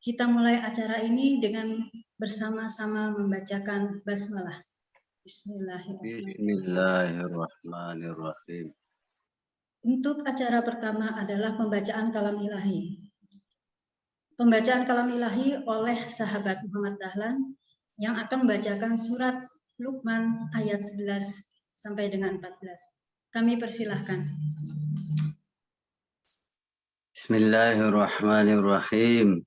Kita mulai acara ini dengan bersama-sama membacakan basmalah. Bismillahirrahmanirrahim. Untuk acara pertama adalah pembacaan kalam ilahi. Pembacaan kalam ilahi oleh sahabat Muhammad Dahlan yang akan membacakan surat Luqman ayat 11 sampai dengan 14. Kami persilahkan. Bismillahirrahmanirrahim.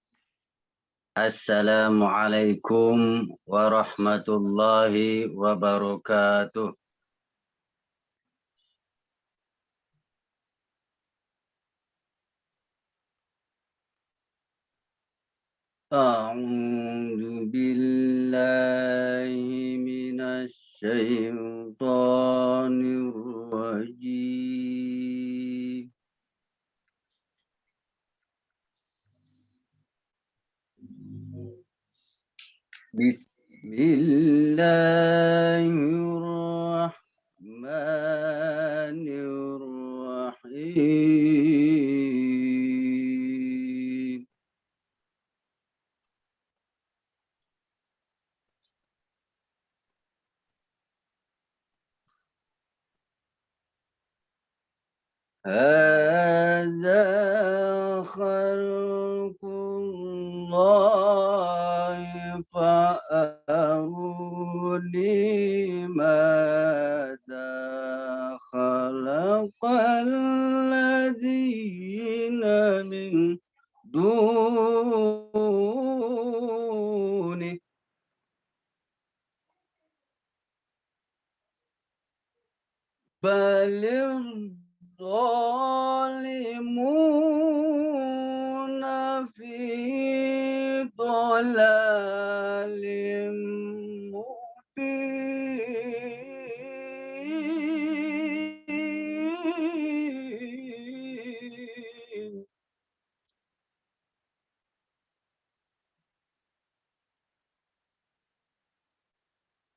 Assalamualaikum warahmatullahi wabarakatuh. A'udzu billahi minasy syaithanir rajim. Bismillahirrahmanirrahim. Hadza khalqullahi fa'aruni madza khalaqal ladzina min duni baligh zalimuna fi dhalalim mubin.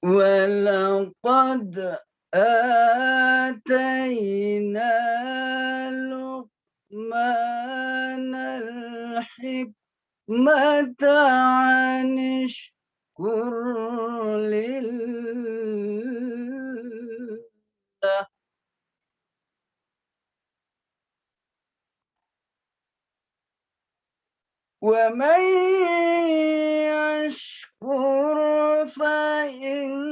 Walaqad آتينا لقمان الحكمة عن اشكر لله ومن يشكر فإنما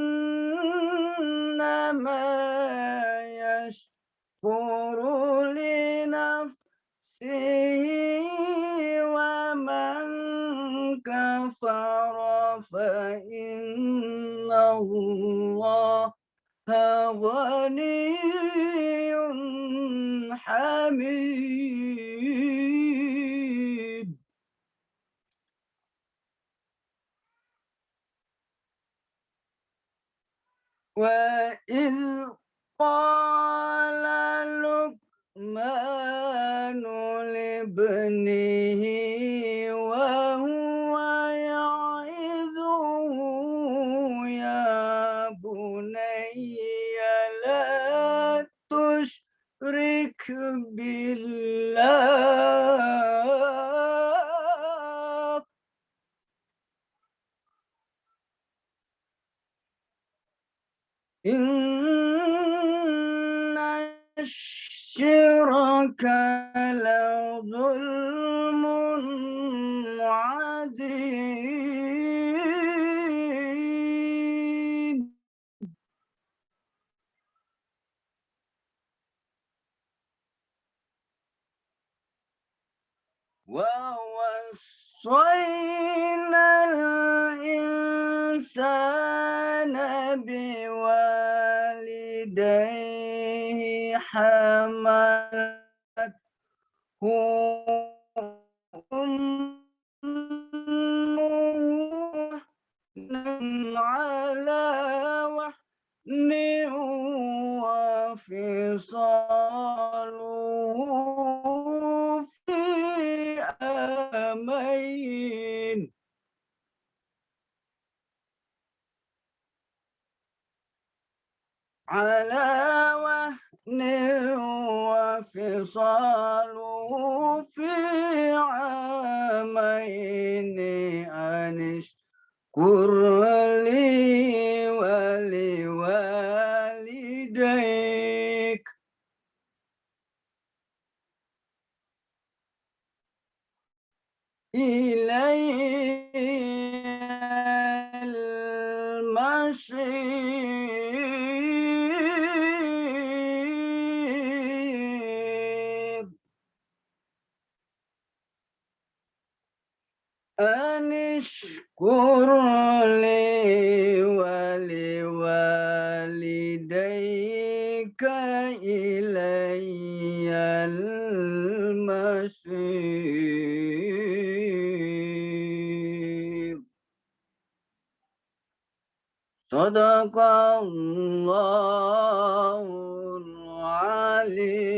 يشكر لنفسه ومن كفر فإن الله غني حميد. وإذ قال لقمان لابنه وهو يعظه يا بني لا تشرك بالله إن الشرك لظلم عظيم. ووصينا الإنسان بوالديه حملته أمه وهنا على وهن وفصاله في عامين على وفصاله في عامين أن اشكر لي ولوالديك إلي المصير أن اشكر لي ولوالديك إلي المصير صدق الله العلي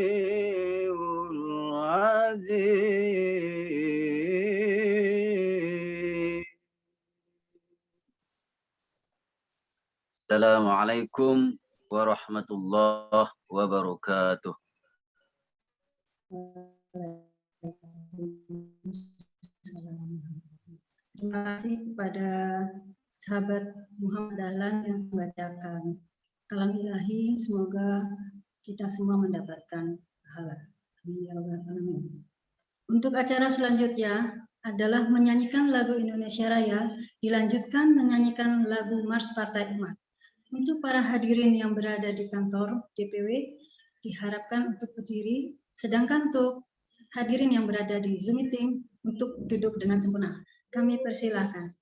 العظيم. Assalamualaikum warahmatullahi wabarakatuh. Terima kasih kepada sahabat Muhammad Dahlan yang membacakan kalam ilahi. Semoga kita semua mendapatkan pahala. Amin ya rabbal alamin. Untuk acara selanjutnya adalah menyanyikan lagu Indonesia Raya, dilanjutkan menyanyikan lagu Mars Partai Umat. Untuk para hadirin yang berada di kantor DPW, diharapkan untuk berdiri, sedangkan untuk hadirin yang berada di Zoom meeting untuk duduk dengan sempurna. Kami persilahkan.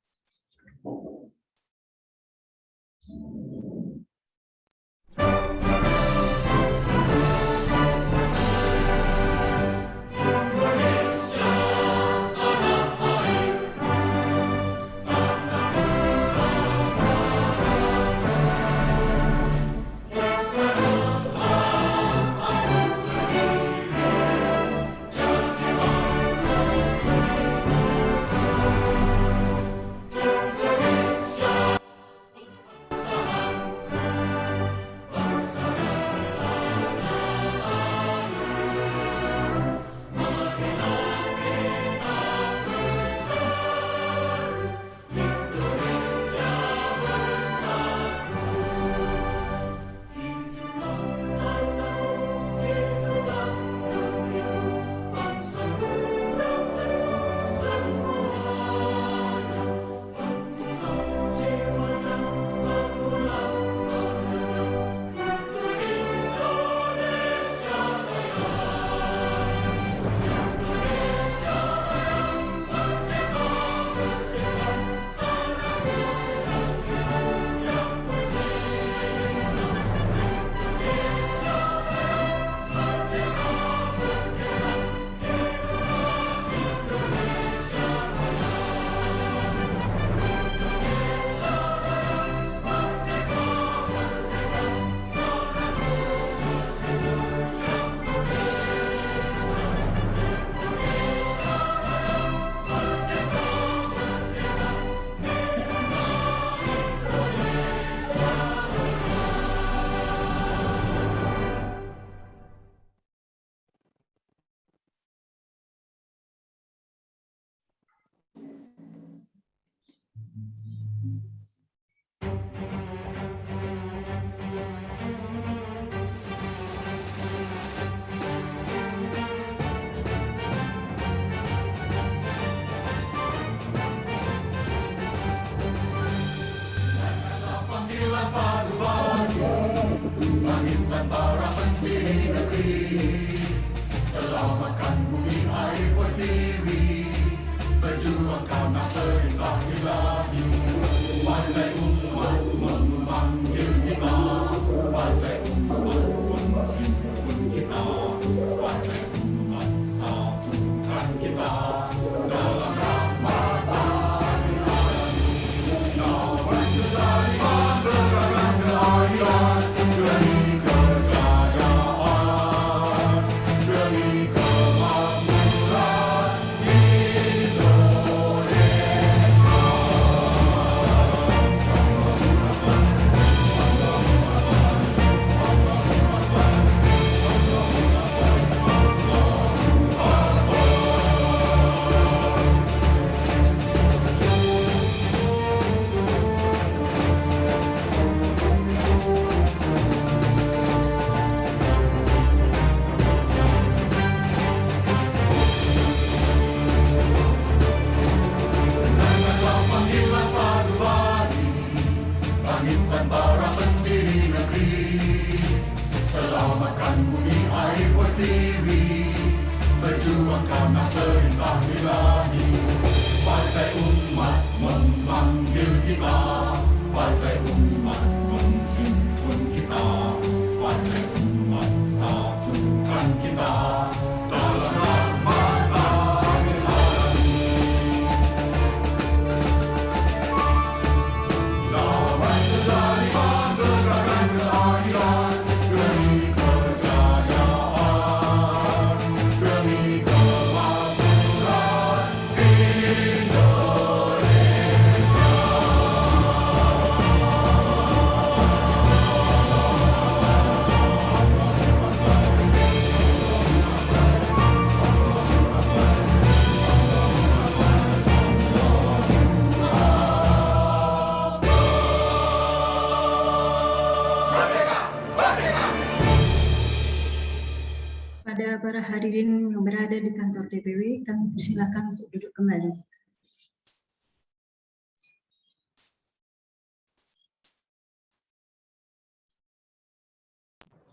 Kepada para hadirin yang berada di kantor DPW, kami persilakan untuk duduk kembali.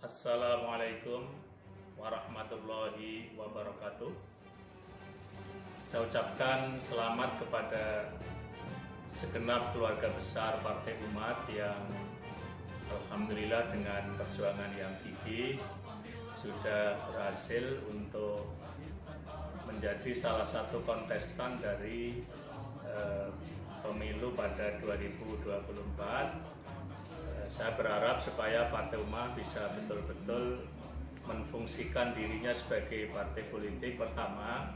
Assalamualaikum warahmatullahi wabarakatuh. Saya ucapkan selamat kepada segenap keluarga besar Partai Umat yang alhamdulillah dengan perjuangan yang gigih sudah berhasil untuk menjadi salah satu kontestan dari pemilu pada 2024. Saya berharap supaya Partai Umat bisa betul-betul memfungsikan dirinya sebagai partai politik. Pertama,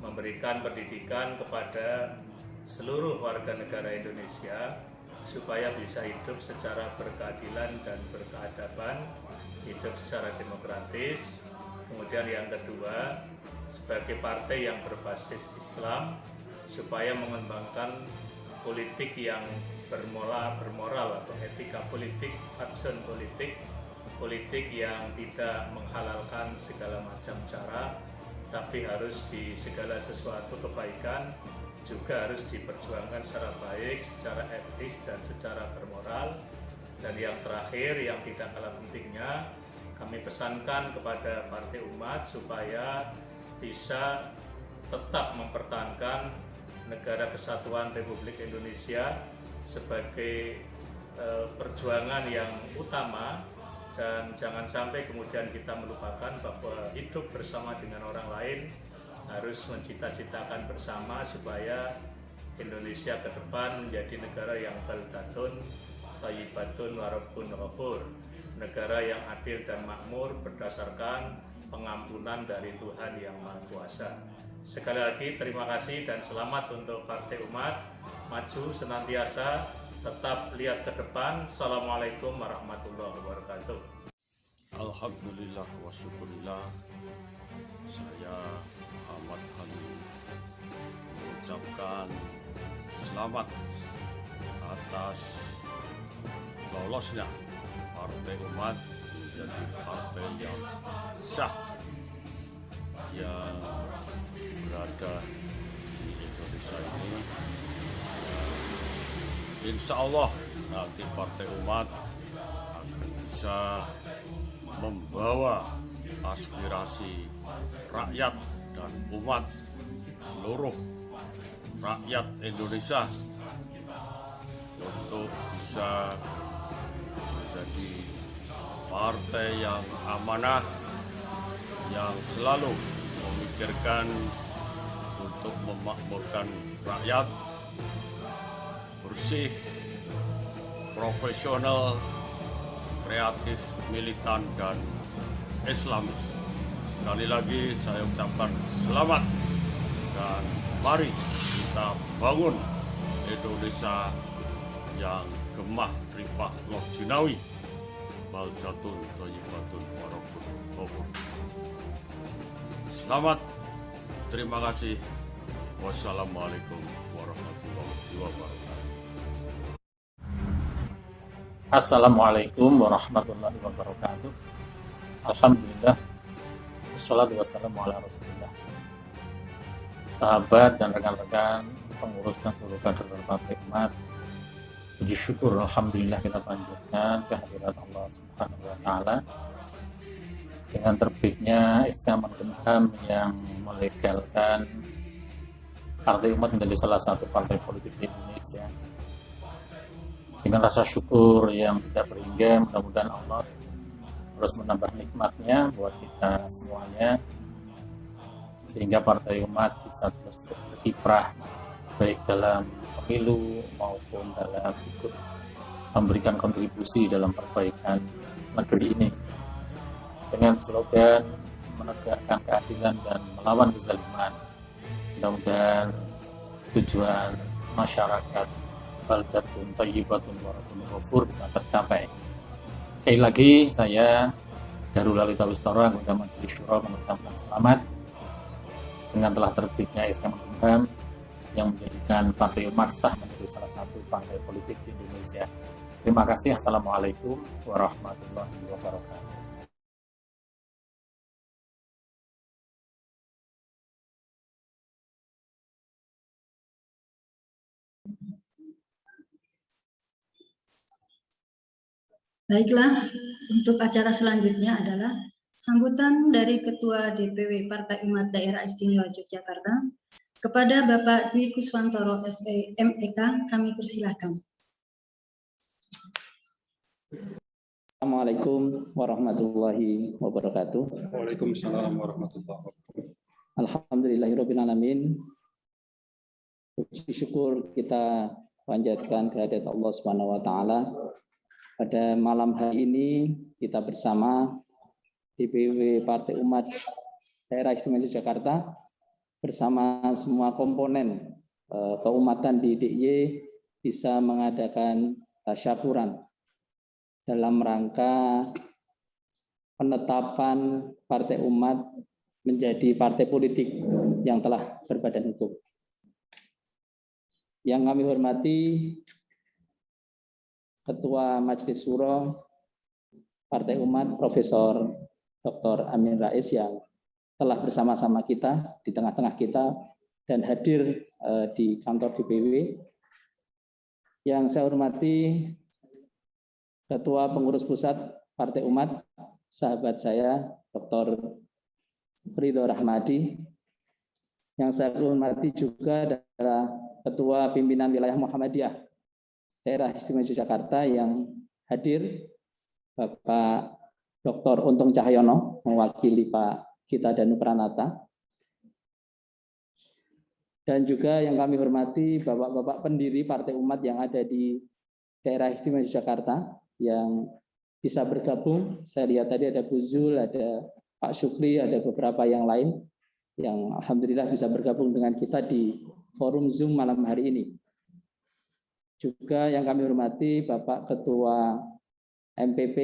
memberikan pendidikan kepada seluruh warga negara Indonesia supaya bisa hidup secara berkeadilan dan berkeadaban, hidup secara demokratis. Kemudian yang kedua, sebagai partai yang berbasis Islam supaya mengembangkan politik yang bermoral atau etika politik, fatsun politik yang tidak menghalalkan segala macam cara, tapi harus di segala sesuatu kebaikan juga harus diperjuangkan secara baik, secara etis dan secara bermoral. Dan yang terakhir yang tidak kalah pentingnya, kami pesankan kepada Partai Umat supaya bisa tetap mempertahankan Negara Kesatuan Republik Indonesia sebagai perjuangan yang utama, dan jangan sampai kemudian kita melupakan bahwa hidup bersama dengan orang lain harus mencita-citakan bersama supaya Indonesia ke depan menjadi negara yang baldatun thayyibatun warabbun ghafur, negara yang adil dan makmur berdasarkan pengampunan dari Tuhan yang Maha Kuasa. Sekali lagi terima kasih dan selamat untuk Partai Umat, maju senantiasa, tetap lihat ke depan. Assalamualaikum warahmatullahi wabarakatuh. Alhamdulillah wa syukurillah. Saya Muhammad Halim mengucapkan selamat atas lolosnya Partai Umat menjadi partai yang sah yang berada di Indonesia ini. Insya Allah nanti Partai Umat akan bisa membawa aspirasi rakyat dan umat, seluruh rakyat Indonesia untuk bisa menjadi partai yang amanah, yang selalu memikirkan untuk memakmurkan rakyat, bersih, profesional, kreatif, militan, dan islamis. Sekali lagi saya ucapkan selamat dan mari kita bangun Indonesia yang gemah ripah loh jinawi, baldatun thayyibatun warabbun ghafur. Selamat, terima kasih. Wassalamualaikum warahmatullahi wabarakatuh. Assalamualaikum warahmatullahi wabarakatuh. Alhamdulillah, wassalatu wassalamu ala rasulillah. Sahabat dan rekan-rekan pengurus dan seluruh kader Partai Umat, puji syukur alhamdulillah kita panjatkan kehadirat Allah Subhanahu wa taala dengan terbitnya SK Menkumham yang melegalkan Partai Umat menjadi salah satu partai politik di Indonesia. Dengan rasa syukur yang tidak berhingga, mudah-mudahan Allah terus menambah nikmatnya buat kita semuanya, sehingga Partai Umat bisa terus berkiprah baik dalam pemilu maupun dalam ikut memberikan kontribusi dalam perbaikan negeri ini dengan slogan menegakkan keadilan dan melawan kezaliman. Mudah-mudahan tujuan masyarakat baldatun thayyibatun warabbun ghafur bisa tercapai. Sekali lagi saya Darul Alita Wistara, anggota Majelis Syuro, mengucapkan selamat dengan telah terbitnya SK Menkumham yang menjadikan Partai Umat sah menjadi salah satu partai politik di Indonesia. Terima kasih. Assalamualaikum warahmatullahi wabarakatuh. Baiklah, untuk acara selanjutnya adalah sambutan dari Ketua DPW Partai Umat Daerah Istimewa Yogyakarta kepada Bapak Dwi Kuswantoro SE MEK, kami persilahkan. Assalamualaikum warahmatullahi wabarakatuh. Waalaikumsalam warahmatullahi wabarakatuh. Alhamdulillahirabbil alamin. Puji syukur kita panjatkan kehadirat Allah Subhanahu wa taala. Pada malam hari ini kita bersama DPW Partai Umat Daerah Istimewa Yogyakarta bersama semua komponen keumatan di DIY bisa mengadakan tasyakuran dalam rangka penetapan Partai Umat menjadi partai politik yang telah berbadan hukum. Yang kami hormati Ketua Majelis Syuro Partai Umat Profesor Dr. Amin Rais yang telah bersama-sama kita di tengah-tengah kita dan hadir di kantor DPW. Yang saya hormati Ketua Pengurus Pusat Partai Umat, sahabat saya Dr. Ridho Rahmadi. Yang saya hormati juga adalah Ketua Pimpinan Wilayah Muhammadiyah Daerah Istimewa Yogyakarta yang hadir, Bapak Dr. Untung Cahyono, mewakili Pak Gita Danu Pranata. Dan juga yang kami hormati Bapak-Bapak pendiri Partai Umat yang ada di Daerah Istimewa Yogyakarta yang bisa bergabung. Saya lihat tadi ada Bu Zul, ada Pak Syukri, ada beberapa yang lain yang alhamdulillah bisa bergabung dengan kita di forum Zoom malam hari ini. Juga yang kami hormati Bapak Ketua MPP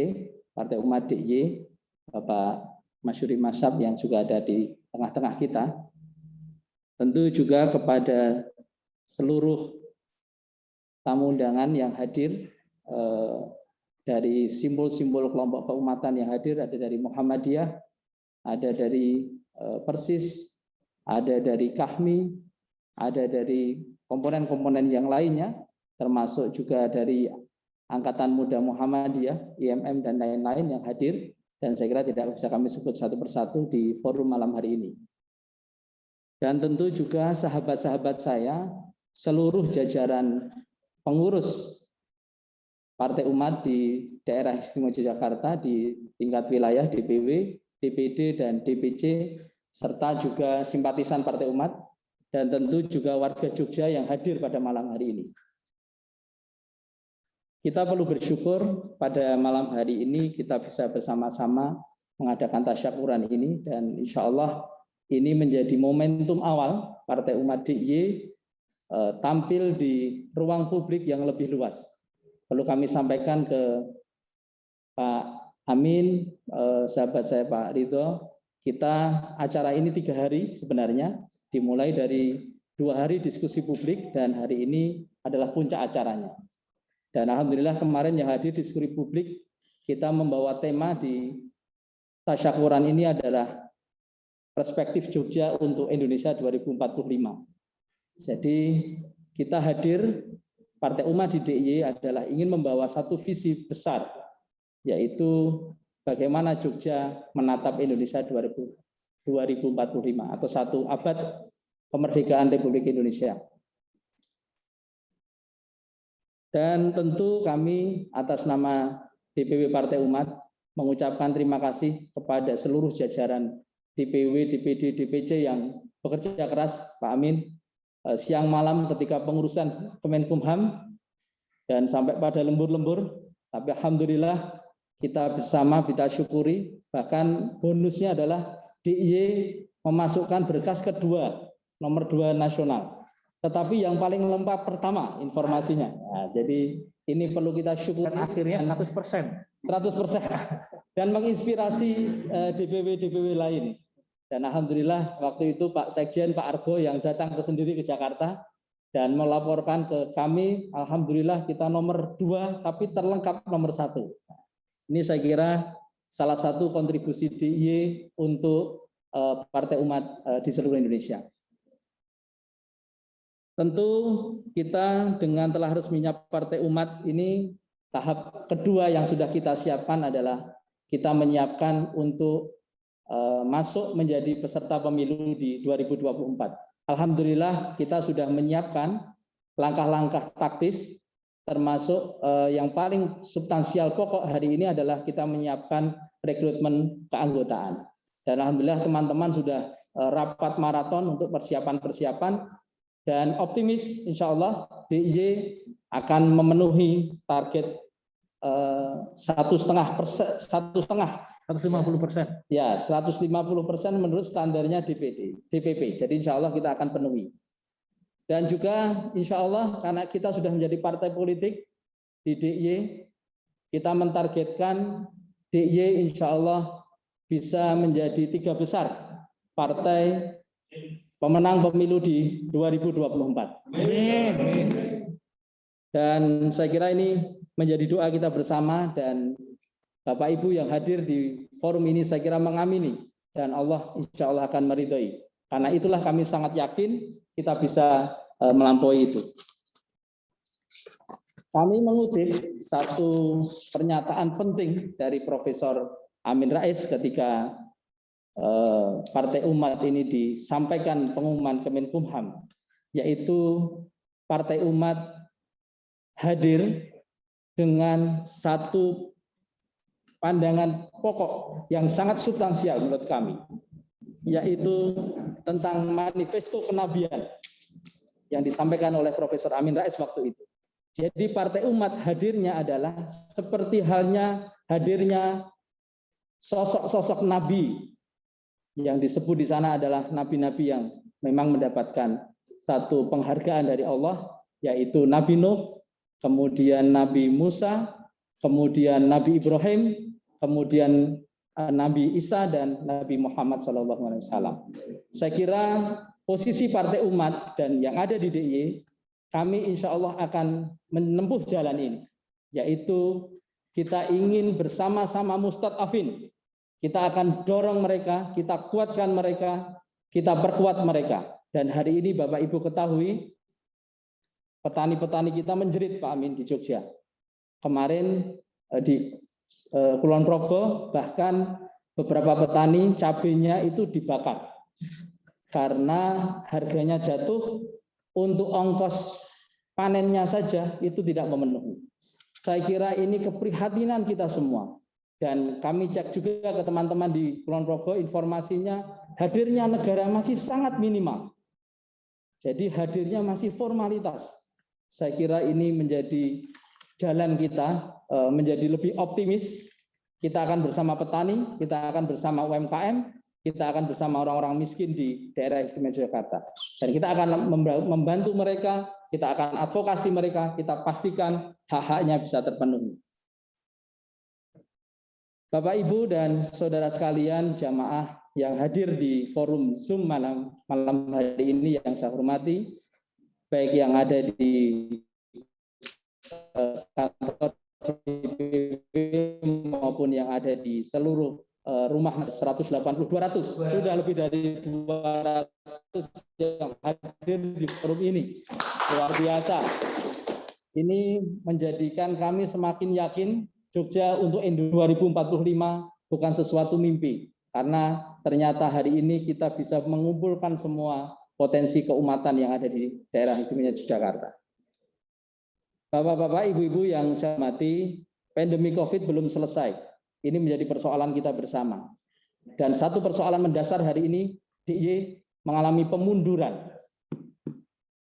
Partai Umat DIY, Bapak Masyuri Masab yang juga ada di tengah-tengah kita. Tentu juga kepada seluruh tamu undangan yang hadir, dari simbol-simbol kelompok keumatan yang hadir, ada dari Muhammadiyah, ada dari Persis, ada dari Kahmi, ada dari komponen-komponen yang lainnya, termasuk juga dari Angkatan Muda Muhammadiyah, IMM, dan lain-lain yang hadir, dan saya kira tidak bisa kami sebut satu persatu di forum malam hari ini. Dan tentu juga sahabat-sahabat saya, seluruh jajaran pengurus Partai Umat di Daerah Istimewa Yogyakarta di tingkat wilayah DPW, DPD, dan DPC, serta juga simpatisan Partai Umat, dan tentu juga warga Jogja yang hadir pada malam hari ini. Kita perlu bersyukur pada malam hari ini kita bisa bersama-sama mengadakan tasyakuran ini, dan insya Allah ini menjadi momentum awal Partai Umat DIY tampil di ruang publik yang lebih luas. Perlu kami sampaikan ke Pak Amin, sahabat saya Pak Ridho, kita acara ini 3 hari sebenarnya, dimulai dari 2 hari diskusi publik dan hari ini adalah puncak acaranya. Dan alhamdulillah kemarin yang hadir di diskusi publik, kita membawa tema di tasyakuran ini adalah perspektif Jogja untuk Indonesia 2045. Jadi kita hadir, Partai Umat di DIY adalah ingin membawa satu visi besar, yaitu bagaimana Jogja menatap Indonesia 2045 atau 1 abad kemerdekaan Republik Indonesia. Dan tentu kami atas nama DPW Partai Umat mengucapkan terima kasih kepada seluruh jajaran DPW, DPD, DPC yang bekerja keras, Pak Amin, siang malam ketika pengurusan Kemenkumham dan sampai pada lembur-lembur, tapi alhamdulillah kita bersama kita syukuri, bahkan bonusnya adalah DIY memasukkan berkas kedua, nomor 2 nasional. Tetapi yang paling lengkap pertama informasinya. Nah, jadi ini perlu kita syukur. Akhirnya 100%. Dan menginspirasi DPW-DPW lain. Dan alhamdulillah waktu itu Pak Sekjen, Pak Argo yang datang sendiri ke Jakarta dan melaporkan ke kami, alhamdulillah kita nomor 2 tapi terlengkap nomor 1. Ini saya kira salah satu kontribusi DIY untuk Partai Umat di seluruh Indonesia. Tentu kita dengan telah resminya Partai Umat ini tahap kedua yang sudah kita siapkan adalah kita menyiapkan untuk masuk menjadi peserta pemilu di 2024. Alhamdulillah kita sudah menyiapkan langkah-langkah taktis, termasuk yang paling substansial pokok hari ini adalah kita menyiapkan rekrutmen keanggotaan. Dan alhamdulillah teman-teman sudah rapat maraton untuk persiapan-persiapan dan optimis insya Allah DIY akan memenuhi target 150%. Ya, 150% menurut standarnya DPP. Jadi insya Allah kita akan penuhi. Dan juga insya Allah karena kita sudah menjadi partai politik di DIY, kita mentargetkan DIY insya Allah bisa menjadi 3 besar partai pemenang pemilu di 2024. Dan saya kira ini menjadi doa kita bersama dan Bapak Ibu yang hadir di forum ini saya kira mengamini dan Allah insya Allah akan meridhai. Karena itulah kami sangat yakin kita bisa melampaui itu. Kami mengutip satu pernyataan penting dari Profesor Amin Rais ketika Partai Umat ini disampaikan pengumuman Kemenkumham, yaitu Partai Umat hadir dengan satu pandangan pokok yang sangat substansial menurut kami, yaitu tentang manifesto kenabian yang disampaikan oleh Profesor Amin Rais waktu itu. Jadi Partai Umat hadirnya adalah seperti halnya hadirnya sosok-sosok nabi yang disebut di sana adalah nabi-nabi yang memang mendapatkan satu penghargaan dari Allah, yaitu Nabi Nuh, kemudian Nabi Musa, kemudian Nabi Ibrahim, kemudian Nabi Isa dan Nabi Muhammad SAW. Saya kira posisi Partai Umat dan yang ada di DIY, kami insya Allah akan menempuh jalan ini, yaitu kita ingin bersama-sama mustadafin. Kita akan dorong mereka, kita kuatkan mereka, kita perkuat mereka. Dan hari ini Bapak Ibu ketahui, petani-petani kita menjerit Pak Amin di Jogja. Kemarin di Kulon Progo bahkan beberapa petani cabenya itu dibakar karena harganya jatuh, untuk ongkos panennya saja itu tidak memenuhi. Saya kira ini keprihatinan kita semua. Dan kami cek juga ke teman-teman di Kulon Progo, informasinya hadirnya negara masih sangat minimal. Jadi hadirnya masih formalitas. Saya kira ini menjadi jalan kita menjadi lebih optimis. Kita akan bersama petani, kita akan bersama UMKM, kita akan bersama orang-orang miskin di daerah istimewa Yogyakarta. Dan kita akan membantu mereka, kita akan advokasi mereka, kita pastikan hak-haknya bisa terpenuhi. Bapak, Ibu, dan saudara sekalian, jamaah yang hadir di forum Zoom malam hari ini yang saya hormati, baik yang ada di kantor DPP maupun yang ada di seluruh rumah 180, 200, sudah lebih dari 200 yang hadir di forum ini. Luar biasa. Ini menjadikan kami semakin yakin Jogja untuk 2045 bukan sesuatu mimpi, karena ternyata hari ini kita bisa mengumpulkan semua potensi keumatan yang ada di daerah istimewa Yogyakarta. Bapak-bapak, ibu-ibu yang saya hormati, pandemi COVID belum selesai. Ini menjadi persoalan kita bersama. Dan satu persoalan mendasar hari ini, DIY mengalami pemunduran.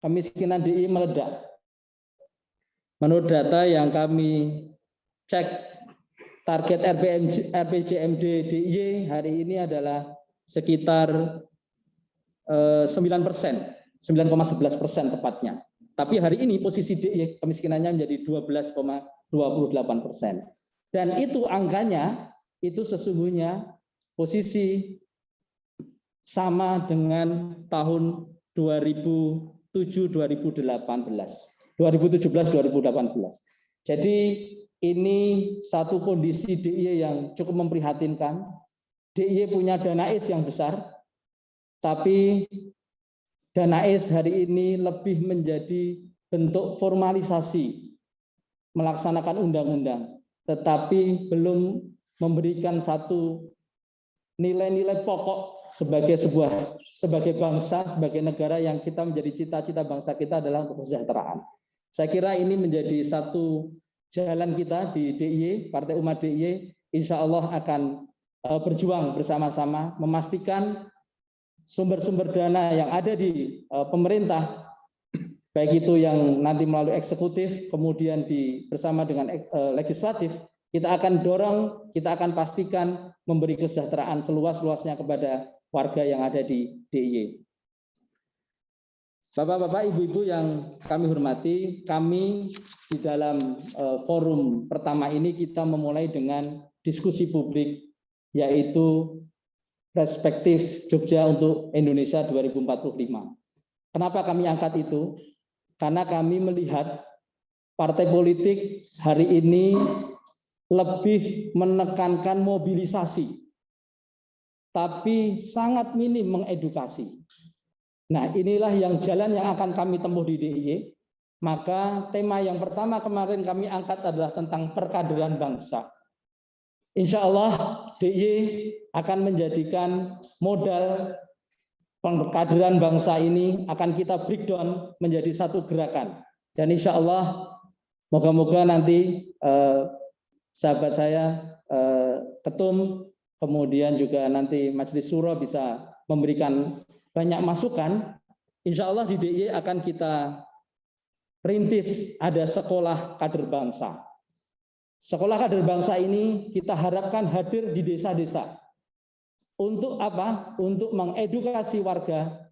Kemiskinan DIY meledak. Menurut data yang kami cek, target RPJMD DIY hari ini adalah sekitar 9%, 9,11% tepatnya. Tapi hari ini posisi DIY kemiskinannya menjadi 12,28%. Dan itu angkanya, itu sesungguhnya posisi sama dengan tahun 2017-2018. Jadi ini satu kondisi DIY yang cukup memprihatinkan. DIY punya Danais yang besar, tapi Danais hari ini lebih menjadi bentuk formalisasi melaksanakan undang-undang, tetapi belum memberikan satu nilai-nilai pokok sebagai bangsa, sebagai negara yang kita menjadi cita-cita bangsa kita adalah untuk kesejahteraan. Saya kira ini menjadi satu jalan kita di DIY, Partai Umat DIY, insya Allah akan berjuang bersama-sama memastikan sumber-sumber dana yang ada di pemerintah, baik itu yang nanti melalui eksekutif, kemudian bersama dengan legislatif, kita akan dorong, kita akan pastikan memberi kesejahteraan seluas-luasnya kepada warga yang ada di DIY. Bapak-bapak, ibu-ibu yang kami hormati, kami di dalam forum pertama ini kita memulai dengan diskusi publik, yaitu perspektif Jogja untuk Indonesia 2045. Kenapa kami angkat itu? Karena kami melihat partai politik hari ini lebih menekankan mobilisasi, tapi sangat minim mengedukasi. Nah, inilah jalan yang akan kami tempuh di DIY. Maka tema yang pertama kemarin kami angkat adalah tentang perkaderan bangsa. Insya Allah DIY akan menjadikan modal perkaderan bangsa ini akan kita breakdown menjadi satu gerakan. Dan insya Allah moga-moga nanti sahabat saya ketum, kemudian juga nanti Majelis Syuro bisa memberikan banyak masukan. Insya Allah di DIY akan kita rintis ada sekolah kader bangsa. Sekolah kader bangsa ini kita harapkan hadir di desa-desa. Untuk apa? Untuk mengedukasi warga,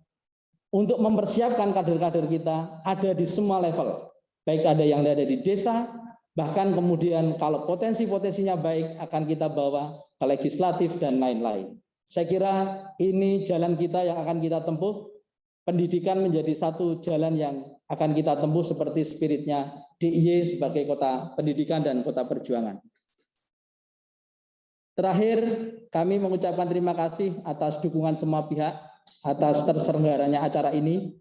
untuk mempersiapkan kader-kader kita ada di semua level. Baik ada yang ada di desa, bahkan kemudian kalau potensi-potensinya baik akan kita bawa ke legislatif dan lain-lain. Saya kira ini jalan kita yang akan kita tempuh. Pendidikan menjadi satu jalan yang akan kita tempuh seperti spiritnya DIY sebagai kota pendidikan dan kota perjuangan. Terakhir, kami mengucapkan terima kasih atas dukungan semua pihak atas terselenggaranya acara ini.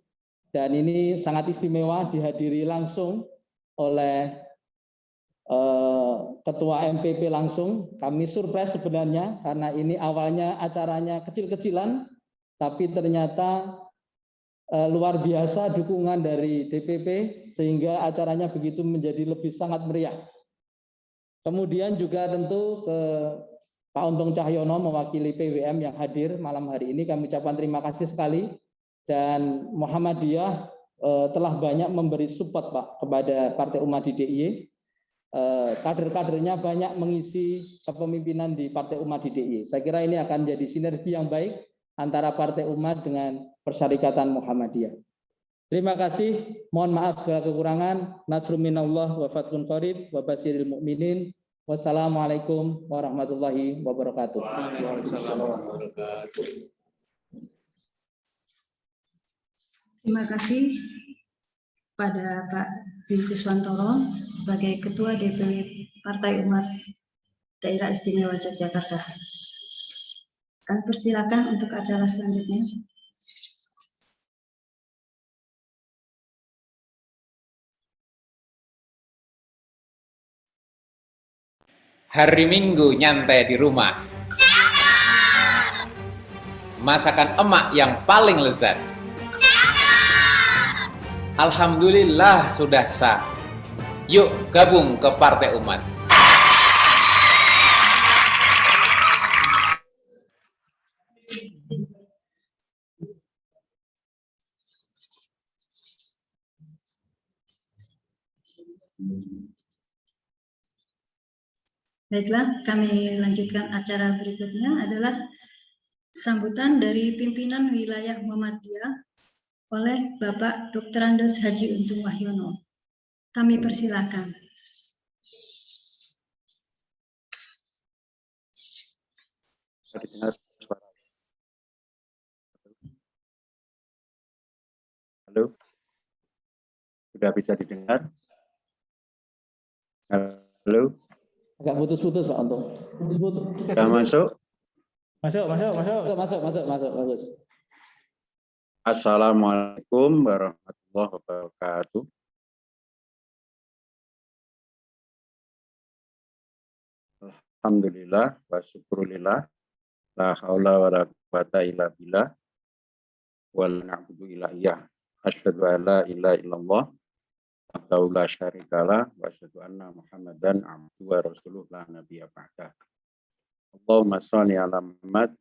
Dan ini sangat istimewa dihadiri langsung oleh Ketua MPP langsung. Kami surprise sebenarnya karena ini awalnya acaranya kecil-kecilan, tapi ternyata luar biasa dukungan dari DPP sehingga acaranya begitu menjadi lebih sangat meriah. Kemudian juga tentu ke Pak Untung Cahyono mewakili PWM yang hadir malam hari ini, kami ucapkan terima kasih sekali. Dan Muhammadiyah telah banyak memberi support Pak kepada Partai Umat di DIY. Kader-kadernya banyak mengisi kepemimpinan di Partai Umat di DIY. Saya kira ini akan jadi sinergi yang baik antara Partai Umat dengan Persyarikatan Muhammadiyah. Terima kasih. Mohon maaf segala kekurangan. Nasrun minallah wa fathun qarib wa basyiril mu'minin. Wassalamualaikum warahmatullahi wabarakatuh. Terima kasih pada Pak Kuswantoro sebagai Ketua DPW Partai Umat Daerah Istimewa Yogyakarta. Kami persilakan untuk acara selanjutnya. Hari Minggu nyantai di rumah. Masakan emak yang paling lezat. Alhamdulillah sudah sah. Yuk gabung ke Partai Umat. Baiklah, kami lanjutkan acara berikutnya adalah sambutan dari pimpinan wilayah Muhammadiyah oleh Bapak Dr. Andes Haji Untung Wahyono. Kami persilakan. Halo, sudah bisa didengar? Halo, Agak putus-putus Pak Untung. sudah masuk? Masuk, bagus. Assalamualaikum warahmatullahi wabarakatuh. Alhamdulillah wa syukurillah. La haula wa la quwata illa billah. Wa la na'budu illa iyyah. Asyhadu an la ilaha illallah wahdahu la syarikalah wa asyhadu anna Muhammadan abduhu wa rasuluh la nabiyya ba'dah. Allahumma shalli ala Muhammad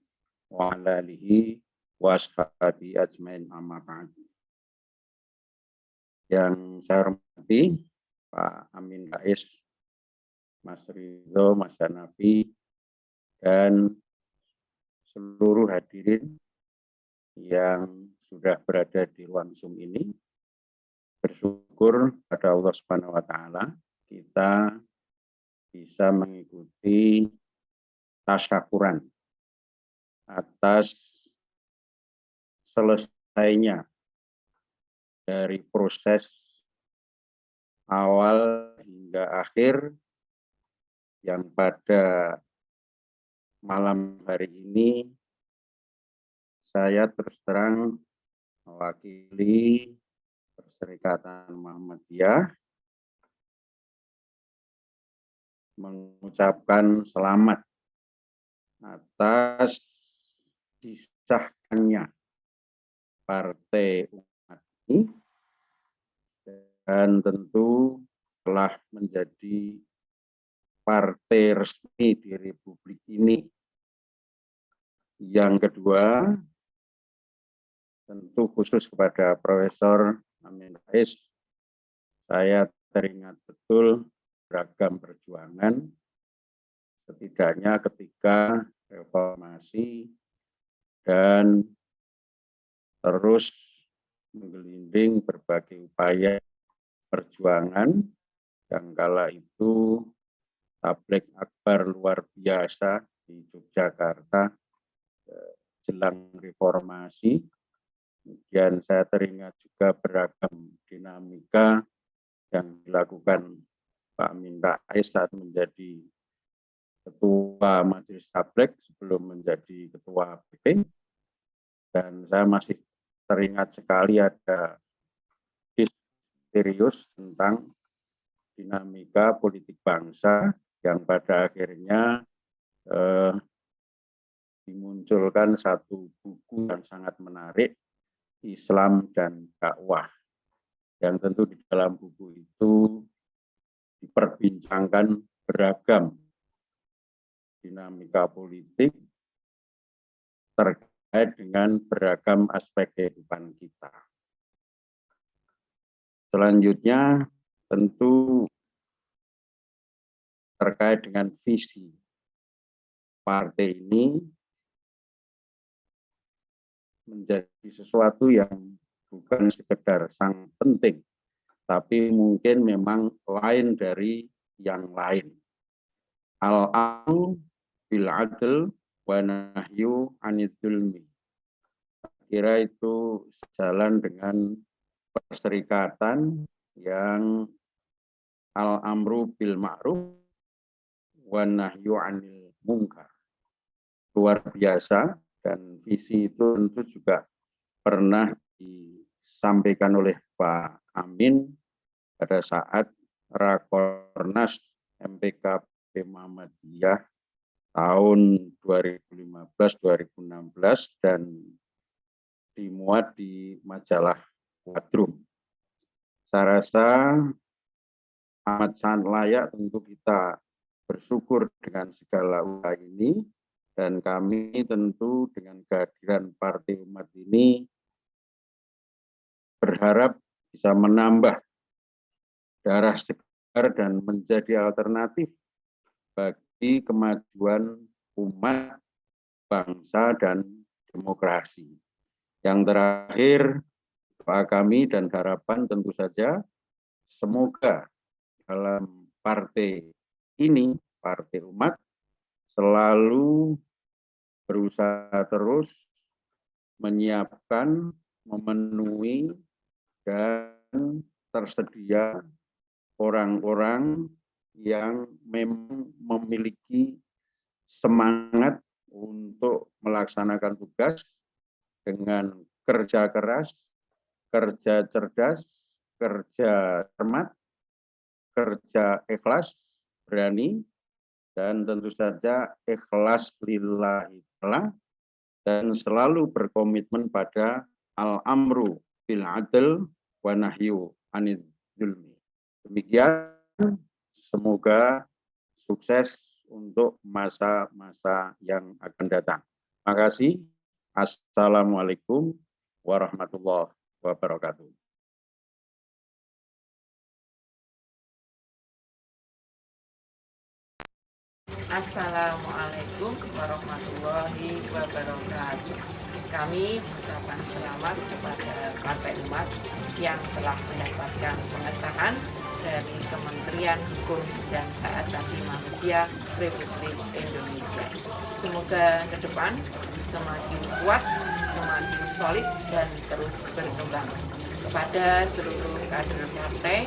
wa ala alihi wa ashabihi ajmain amma ba'd. Yang saya hormati Pak Amin Rais, Mas Ridho, Mas Hanafi, dan seluruh hadirin yang sudah berada di ruang Zoom ini. Bersyukur pada Allah Subhanahu wa Ta'ala, kita bisa mengikuti tasyakuran atas selesainya dari proses awal hingga akhir yang pada malam hari ini saya terus terang mewakili Perserikatan Muhammadiyah mengucapkan selamat atas disahkannya Partai Umat ini, dan tentu telah menjadi partai resmi di Republik ini. Yang kedua, tentu khusus kepada Profesor Amin Rais, saya teringat betul beragam perjuangan, setidaknya ketika reformasi dan terus menggelinding berbagai upaya perjuangan yang kala itu tabligh akbar luar biasa di Yogyakarta jelang reformasi. Kemudian saya teringat juga beragam dinamika yang dilakukan Pak Amin Rais saat menjadi Ketua Majelis Tabligh sebelum menjadi Ketua PP. Dan saya masih teringat sekali ada serius tentang dinamika politik bangsa yang pada akhirnya dimunculkan satu buku yang sangat menarik, Islam dan Dakwah, yang tentu di dalam buku itu diperbincangkan beragam dinamika politik terkait dengan beragam aspek kehidupan kita. Selanjutnya tentu terkait dengan visi partai ini menjadi sesuatu yang bukan sekedar sang penting, tapi mungkin memang lain dari yang lain. Al-amru bil adl wa nahyu anid dzulmi. Kira itu sejalan dengan perserikatan yang al-amru bil ma'ruf wa nahyu anil munkar. Luar biasa. Dan visi itu tentu juga pernah disampaikan oleh Pak Amin pada saat Rakornas MPKP Muhammadiyah tahun 2015-2016 dan dimuat di majalah Wadrum. Saya rasa amat sangat layak tentu kita bersyukur dengan segala usaha ini. Dan kami tentu dengan kehadiran Partai Umat ini berharap bisa menambah darah segar dan menjadi alternatif bagi kemajuan umat, bangsa, dan demokrasi. Yang terakhir, doa kami dan harapan tentu saja semoga dalam partai ini, Partai Umat, selalu berusaha terus menyiapkan, memenuhi, dan tersedia orang-orang yang memang memiliki semangat untuk melaksanakan tugas dengan kerja keras, kerja cerdas, kerja cermat, kerja ikhlas, berani, dan tentu saja ikhlas lillahi ta'ala dan selalu berkomitmen pada al-amru bil adl wa nahyu anid zulmi. Demikian, semoga sukses untuk masa-masa yang akan datang. Terima kasih. Assalamualaikum warahmatullahi wabarakatuh. Assalamualaikum warahmatullahi wabarakatuh. Kami mengucapkan selamat kepada Partai Umat yang telah mendapatkan pengesahan dari Kementerian Hukum dan Hak Asasi Manusia Republik Indonesia. Semoga ke depan semakin kuat, semakin solid, dan terus berkembang. Kepada seluruh kader partai,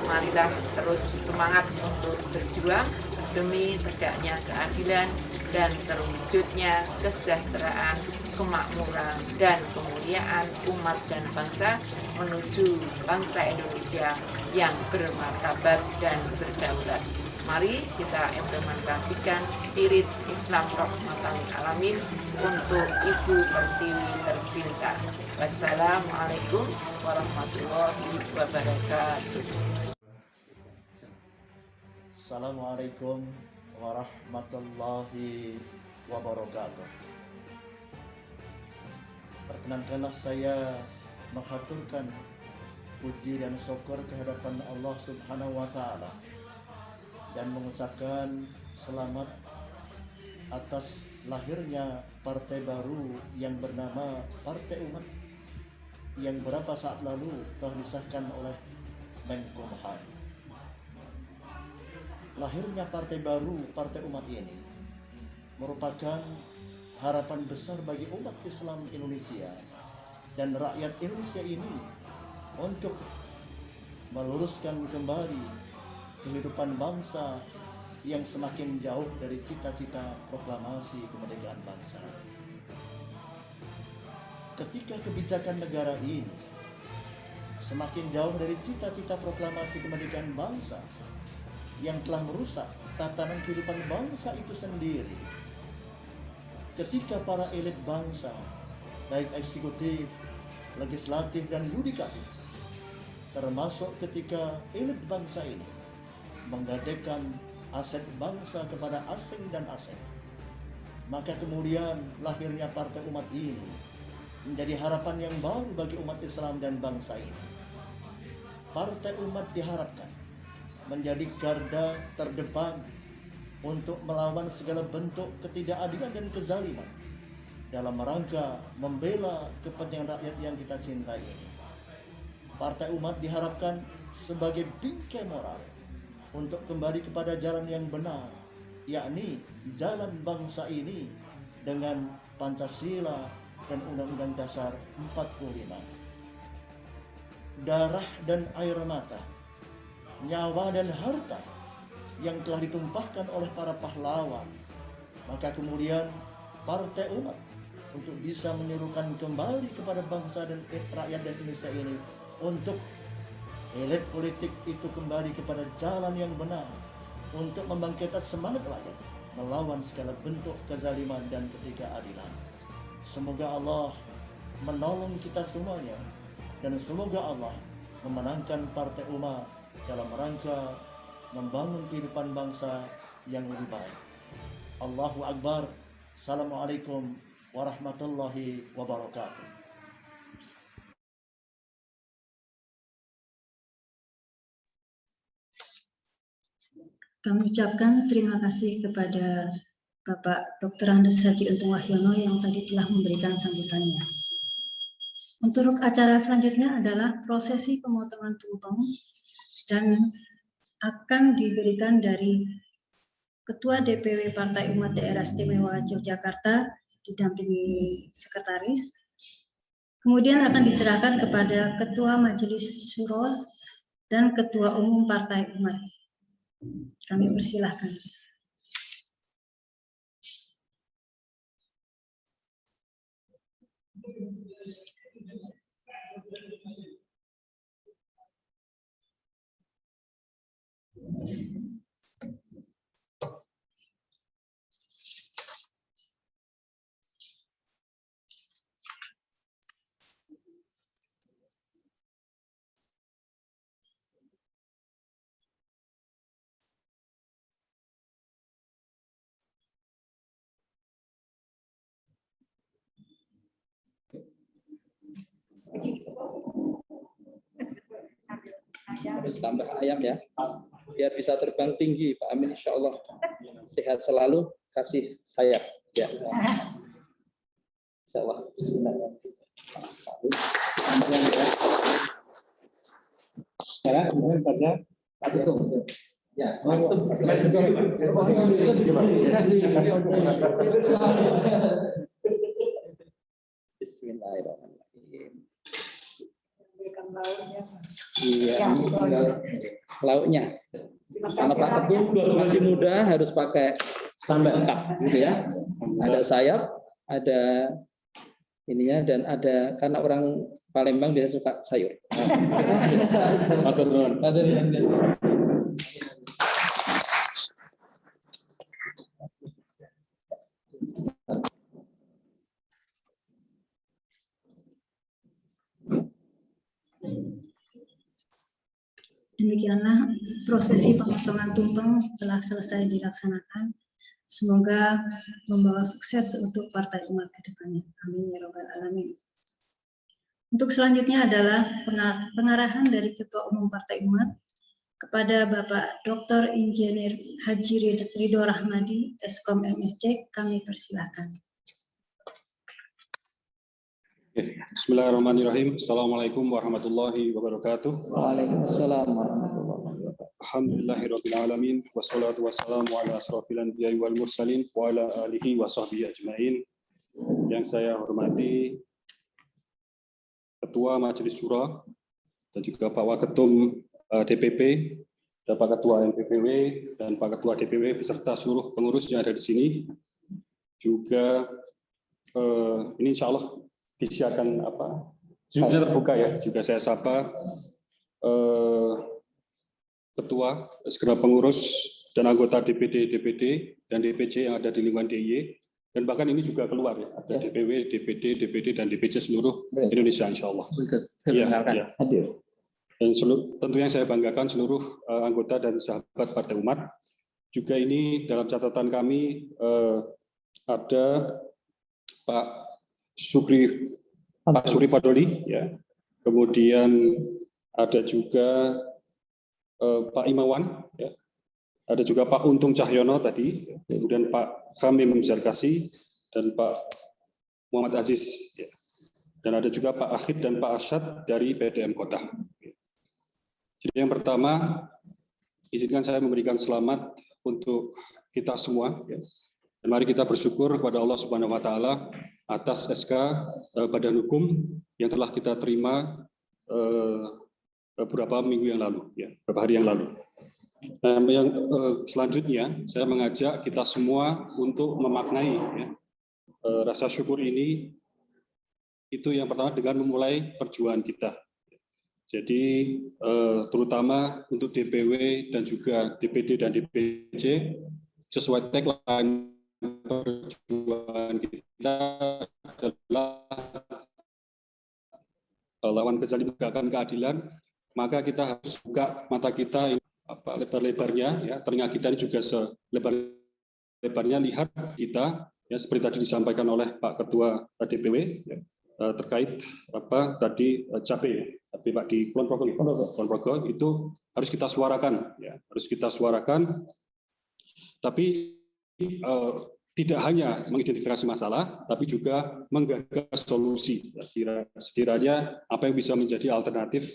marilah terus semangat untuk berjuang demi tegaknya keadilan dan terwujudnya kesejahteraan, kemakmuran, dan kemuliaan umat dan bangsa menuju bangsa Indonesia yang bermartabat dan berdaulat. Mari kita implementasikan spirit Islam rahmatan lil alamin untuk Ibu Pertiwi tercinta. Wassalamualaikum warahmatullahi wabarakatuh. Assalamualaikum warahmatullahi wabarakatuh. Perkenankanlah saya menghaturkan puji dan syukur kehadapan Allah Subhanahu wa taala dan mengucapkan selamat atas lahirnya partai baru yang bernama Partai Umat yang beberapa saat lalu telah disahkan oleh Menkumham. Lahirnya partai baru, Partai Umat ini merupakan harapan besar bagi umat Islam Indonesia dan rakyat Indonesia ini untuk meluruskan kembali kehidupan bangsa yang semakin jauh dari cita-cita proklamasi kemerdekaan bangsa. Ketika kebijakan negara ini semakin jauh dari cita-cita proklamasi kemerdekaan bangsa yang telah merusak tatanan kehidupan bangsa itu sendiri. Ketika para elit bangsa, baik eksekutif, legislatif, dan yudikatif, termasuk ketika elit bangsa ini menggadaikan aset bangsa kepada asing dan asing, maka kemudian lahirnya Partai Umat ini menjadi harapan yang baru bagi umat Islam dan bangsa ini. Partai Umat diharapkan menjadi garda terdepan untuk melawan segala bentuk ketidakadilan dan kezaliman dalam rangka membela kepentingan rakyat yang kita cintai ini. Partai Umat diharapkan sebagai bingkai moral untuk kembali kepada jalan yang benar, yakni jalan bangsa ini dengan Pancasila dan Undang-Undang Dasar 45. Darah dan air mata, nyawa dan harta yang telah ditumpahkan oleh para pahlawan, maka kemudian Partai Umat untuk bisa menyerukan kembali kepada bangsa dan rakyat dan Indonesia ini untuk elit politik itu kembali kepada jalan yang benar untuk membangkitkan semangat rakyat melawan segala bentuk kezaliman dan ketidakadilan. Semoga Allah menolong kita semuanya dan semoga Allah memenangkan Partai Umat dalam rangka membangun kehidupan bangsa yang lebih baik. Allahu Akbar. Assalamualaikum warahmatullahi wabarakatuh. Kami ucapkan terima kasih kepada Bapak Dr. Andes Haji Untung Wahyono yang tadi telah memberikan sambutannya. Untuk acara selanjutnya adalah prosesi pemotongan tumpeng dan akan diberikan dari Ketua DPW Partai Umat Daerah Istimewa Yogyakarta didampingi sekretaris. Kemudian akan diserahkan kepada Ketua Majelis Syuro dan Ketua Umum Partai Umat. Kami persilahkan. Harus tambah ayam ya. Biar bisa terbang tinggi, Pak Amin. Insya Allah sehat selalu. Kasih sayap. Ya. Insya Allah. Sekarang kemudian pada Pak Ketum. Ya, Bismillahirrahmanirrahim. Iya, lauknya. Karena Pak Ketum masih muda harus pakai sambal lengkap, gitu ya. Ada sayap, ada ininya, dan ada karena orang Palembang biasa suka sayur. Demikianlah prosesi pemotongan tumpeng telah selesai dilaksanakan. Semoga membawa sukses untuk Partai Umat ke depannya. Amin ya Rabbal Alamin. Untuk selanjutnya adalah pengarahan dari Ketua Umum Partai Umat kepada Bapak Dr. Insinyur Haji Ridho Rahmadi, Eskom MSC, kami persilahkan. Bismillahirrahmanirrahim. Assalamualaikum warahmatullahi wabarakatuh. Waalaikumsalam warahmatullahi wabarakatuh. Alhamdulillahirabbil alamin wassalatu wassalamu ala asrofil anbiya'i wal mursalin wa ala alihi wa sahbihi ajmain. Yang saya hormati Ketua Majelis Syura dan juga Pak Waketum DPP, dan Pak Ketua MPPW dan Pak Ketua DPW beserta seluruh pengurus yang ada di sini. Juga ini insya Allah disiarkan Zoom-nya terbuka ya. Juga saya sapa Ketua, segera pengurus dan anggota DPD, dan DPC yang ada di lingkungan DIY, dan bahkan ini juga keluar ya, ada DPW, DPD, dan DPC seluruh Indonesia insya Allah. Ya. Dan tentunya saya banggakan seluruh anggota dan sahabat Partai Umat. Juga ini dalam catatan kami ada Pak Suri Fadoli, ya. Kemudian ada juga Pak Imawan, ya. Ada juga Pak Untung Cahyono tadi, kemudian Pak Khamim Zarkasi dan Pak Muhammad Aziz, ya. Dan ada juga Pak Akhid dan Pak Asyad dari PDM Kota. Jadi yang pertama, izinkan saya memberikan selamat untuk kita semua, ya. Dan mari kita bersyukur kepada Allah Subhanahu wa Ta'ala atas SK Badan Hukum yang telah kita terima beberapa minggu yang lalu, ya, beberapa hari yang lalu. Nah, yang selanjutnya saya mengajak kita semua untuk memaknai, ya, rasa syukur ini. Itu yang pertama dengan memulai perjuangan kita. Jadi terutama untuk DPW dan juga DPD dan DPC sesuai tagline perjuangan kita adalah lawan kezaliman tegakkan keadilan, maka kita harus buka mata kita lebar-lebarnya, ya, telinga kita ini juga selebar-lebarnya lihat kita, ya, seperti tadi disampaikan oleh Pak Ketua DPW, ya, terkait tadi cabai Pak di Kulon Progo itu harus kita suarakan, ya, harus kita suarakan. Tapi tidak hanya mengidentifikasi masalah, tapi juga menggagas solusi. Sekiranya apa yang bisa menjadi alternatif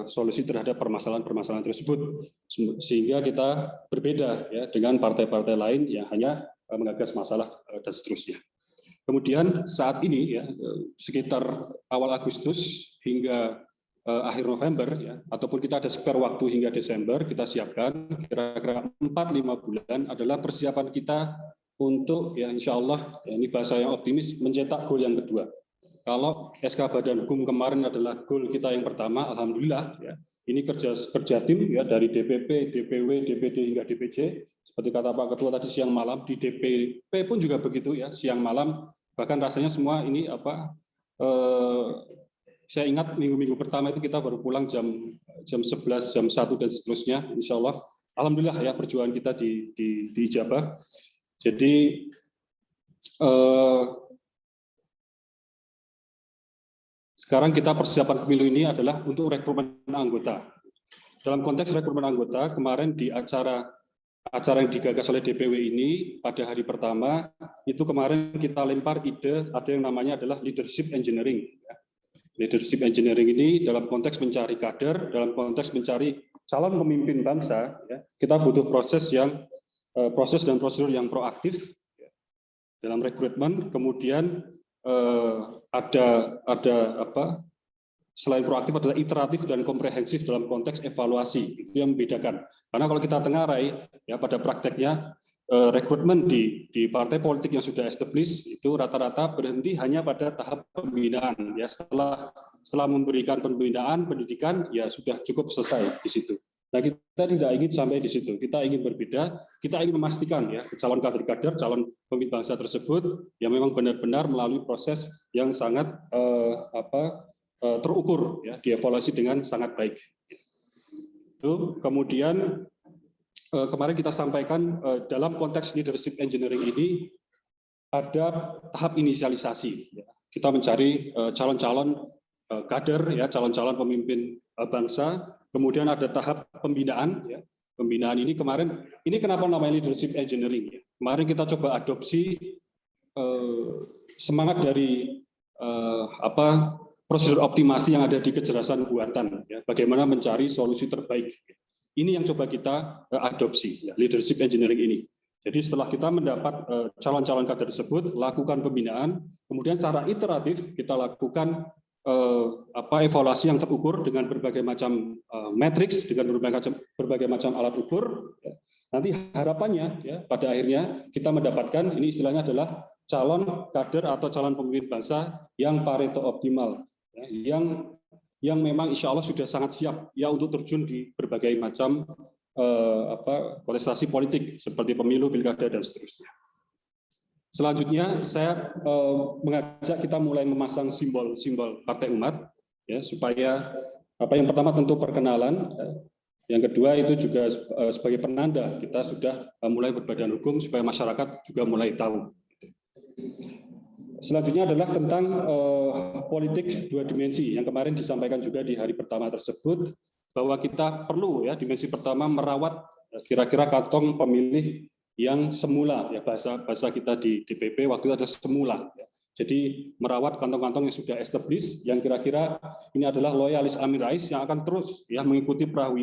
solusi terhadap permasalahan-permasalahan tersebut, sehingga kita berbeda, ya, dengan partai-partai lain yang hanya menggagas masalah dan seterusnya. Kemudian saat ini, ya, sekitar awal Agustus hingga akhir November, ya, ataupun kita ada spare waktu hingga Desember, kita siapkan kira-kira 4-5 bulan adalah persiapan kita untuk, ya, insya Allah, ya, ini bahasa yang optimis, mencetak gol yang kedua. Kalau SK Badan Hukum kemarin adalah gol kita yang pertama, alhamdulillah, ya, ini kerja tim, ya, dari DPP, DPW, DPD hingga DPC. Seperti kata Pak Ketua tadi siang malam, di DPP pun juga begitu, ya, siang malam, bahkan rasanya semua ini saya ingat minggu-minggu pertama itu kita baru pulang jam 11, jam 1 dan seterusnya. Insya Allah, alhamdulillah, ya, perjuangan kita diijabah. Jadi sekarang kita persiapan pemilu ini adalah untuk rekrutmen anggota. dalam konteks rekrutmen anggota, kemarin di acara yang digagas oleh DPW ini pada hari pertama, itu kemarin kita lempar ide, ada yang namanya adalah leadership engineering. Leadership engineering ini dalam konteks mencari kader, dalam konteks mencari calon pemimpin bangsa, kita butuh proses dan prosedur yang proaktif dalam rekrutmen. Kemudian selain proaktif adalah iteratif dan komprehensif dalam konteks evaluasi. Itu yang membedakan. Karena kalau kita tengarai ya pada prakteknya rekrutmen di partai politik yang sudah established itu rata-rata berhenti hanya pada tahap pembinaan. Ya setelah memberikan pembinaan pendidikan ya sudah cukup selesai di situ. Nah, kita tidak ingin sampai di situ. Kita ingin berbeda. Kita ingin memastikan ya calon kader-kader, calon pemimpin bangsa tersebut yang memang benar-benar melalui proses yang sangat terukur, ya, dievaluasi dengan sangat baik. Itu kemudian kemarin kita sampaikan dalam konteks leadership engineering ini ada tahap inisialisasi. Ya. Kita mencari calon-calon kader, ya, calon-calon pemimpin bangsa. Kemudian ada tahap pembinaan. Ya. Pembinaan ini kemarin, ini kenapa namanya leadership engineering? Ya. Kemarin kita coba adopsi semangat dari prosedur optimasi yang ada di kecerdasan buatan, ya, bagaimana mencari solusi terbaik. Ini yang coba kita adopsi, ya, leadership engineering ini. Jadi setelah kita mendapat calon-calon kader tersebut, lakukan pembinaan, kemudian secara iteratif kita lakukan evaluasi yang terukur dengan berbagai macam matriks, dengan berbagai macam alat ukur. Ya. Nanti harapannya, ya, pada akhirnya kita mendapatkan, ini istilahnya adalah calon kader atau calon pemimpin bangsa yang Pareto optimal. Yang memang insya Allah sudah sangat siap ya untuk terjun di berbagai macam kontestasi politik seperti pemilu, pilkada dan seterusnya. Selanjutnya saya mengajak kita mulai memasang simbol-simbol Partai Umat ya supaya yang pertama tentu perkenalan, yang kedua itu juga sebagai penanda kita sudah mulai berbadan hukum supaya masyarakat juga mulai tahu. Selanjutnya adalah tentang politik dua dimensi yang kemarin disampaikan juga di hari pertama tersebut bahwa kita perlu ya dimensi pertama merawat kira-kira kantong pemilih yang semula ya bahasa kita di DPP waktu itu ada semula ya. Jadi merawat kantong-kantong yang sudah established yang kira-kira ini adalah loyalis Amin Rais yang akan terus ya mengikuti perahu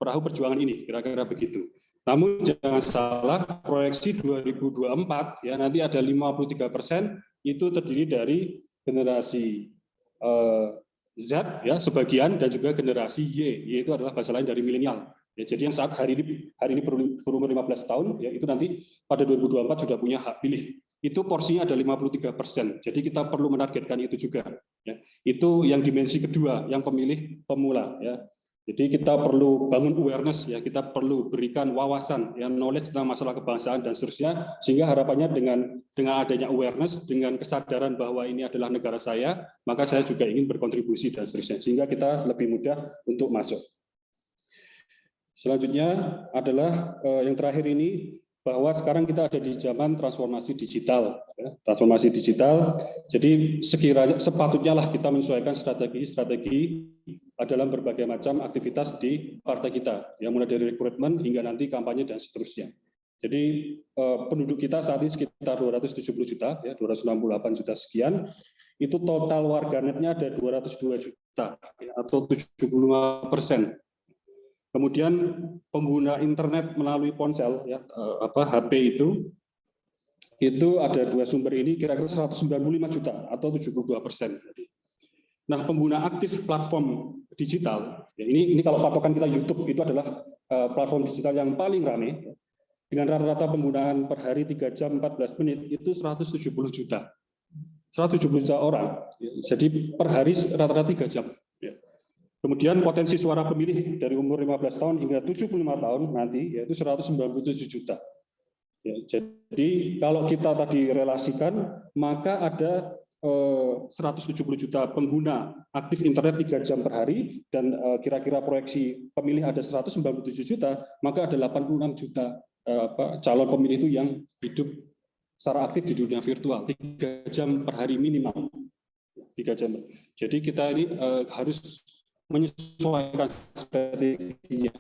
perjuangan ini kira-kira begitu. Namun jangan salah proyeksi 2024 ya nanti ada 53% itu terdiri dari generasi Z ya sebagian dan juga generasi Y yaitu adalah bahasa lain dari milenial. Ya, jadi yang saat hari ini berumur 15 tahun ya itu nanti pada 2024 sudah punya hak pilih. Itu porsinya ada 53%. Jadi kita perlu menargetkan itu juga ya. Itu yang dimensi kedua yang pemilih pemula ya. Jadi kita perlu bangun awareness ya, kita perlu berikan wawasan ya knowledge tentang masalah kebangsaan dan seterusnya sehingga harapannya dengan adanya awareness, dengan kesadaran bahwa ini adalah negara saya, maka saya juga ingin berkontribusi dan seterusnya sehingga kita lebih mudah untuk masuk. Selanjutnya adalah yang terakhir ini bahwa sekarang kita ada di zaman transformasi digital. Ya. Transformasi digital, jadi sepatutnya lah kita menyesuaikan strategi dalam berbagai macam aktivitas di partai kita, yang mulai dari rekrutmen hingga nanti kampanye dan seterusnya. Jadi penduduk kita saat ini sekitar 270 juta, ya 268 juta sekian. Itu total warganetnya ada 202 juta, ya, atau 75%. Kemudian pengguna internet melalui ponsel, ya, HP itu ada dua sumber ini kira-kira 195 juta atau 72%. Nah, pengguna aktif platform digital, ya ini kalau patokan kita YouTube itu adalah platform digital yang paling ramai dengan rata-rata penggunaan per hari 3 jam 14 menit itu 170 juta. 170 juta orang. Ya, jadi per hari rata-rata 3 jam. Ya. Kemudian potensi suara pemilih dari umur 15 tahun hingga 75 tahun nanti yaitu 197 juta. Ya, jadi kalau kita tadi relasikan maka ada 170 juta pengguna aktif internet 3 jam per hari dan kira-kira proyeksi pemilih ada 197 juta, maka ada 86 juta calon pemilih itu yang hidup secara aktif di dunia virtual 3 jam per hari minimal. 3 jam. Jadi kita ini harus menyesuaikan strateginya.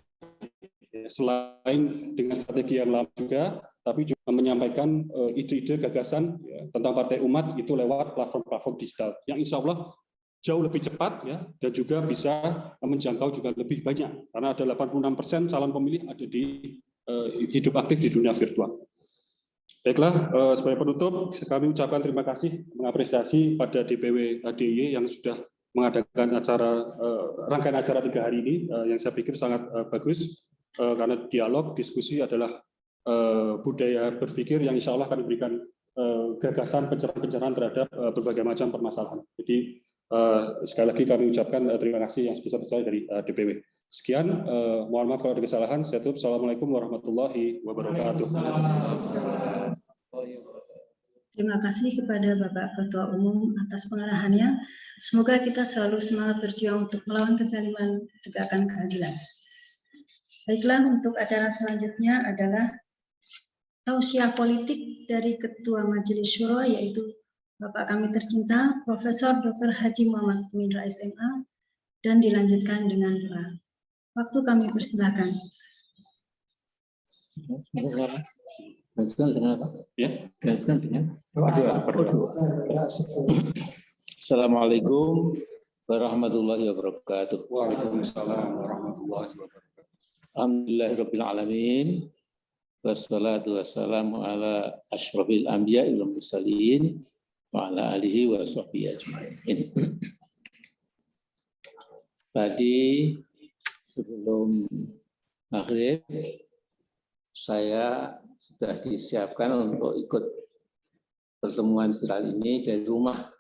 Selain dengan strategi yang lama juga, tapi juga menyampaikan ide-ide gagasan tentang Partai Umat itu lewat platform-platform digital yang insya Allah jauh lebih cepat ya, dan juga bisa menjangkau juga lebih banyak karena ada 86% calon pemilih ada di hidup aktif di dunia virtual. Baiklah, sebagai penutup kami ucapkan terima kasih, mengapresiasi pada DPW DIY yang sudah mengadakan rangkaian acara 3 hari ini yang saya pikir sangat bagus karena dialog, diskusi adalah budaya berpikir yang insya Allah akan memberikan gagasan pencerahan-pencerahan terhadap berbagai macam permasalahan. Jadi sekali lagi kami ucapkan terima kasih yang sebesar-besarnya dari DPW. Sekian, mohon maaf kalau ada kesalahan. Saya tutup. Assalamualaikum warahmatullahi wabarakatuh. Terima kasih kepada Bapak Ketua Umum atas pengarahannya. Semoga kita selalu semangat berjuang untuk melawan kezaliman, tegakkan keadilan. Baiklah, untuk acara selanjutnya adalah tausiah politik dari Ketua Majelis Syuro, yaitu Bapak kami tercinta, Profesor Dr. Haji Muhammad Amin Rais MA, dan dilanjutkan dengan doa. Waktu kami persilahkan. Assalamualaikum warahmatullahi wabarakatuh. Waalaikumsalam warahmatullahi wabarakatuh. Alhamdulillahirabbil alamin. Wassalatu wassalamu ala asyrafil anbiya'i wal mursalin wa ala alihi wa sahbihi ajmain. Tadi sebelum maghrib saya sudah disiapkan untuk ikut pertemuan viral ini dari rumah.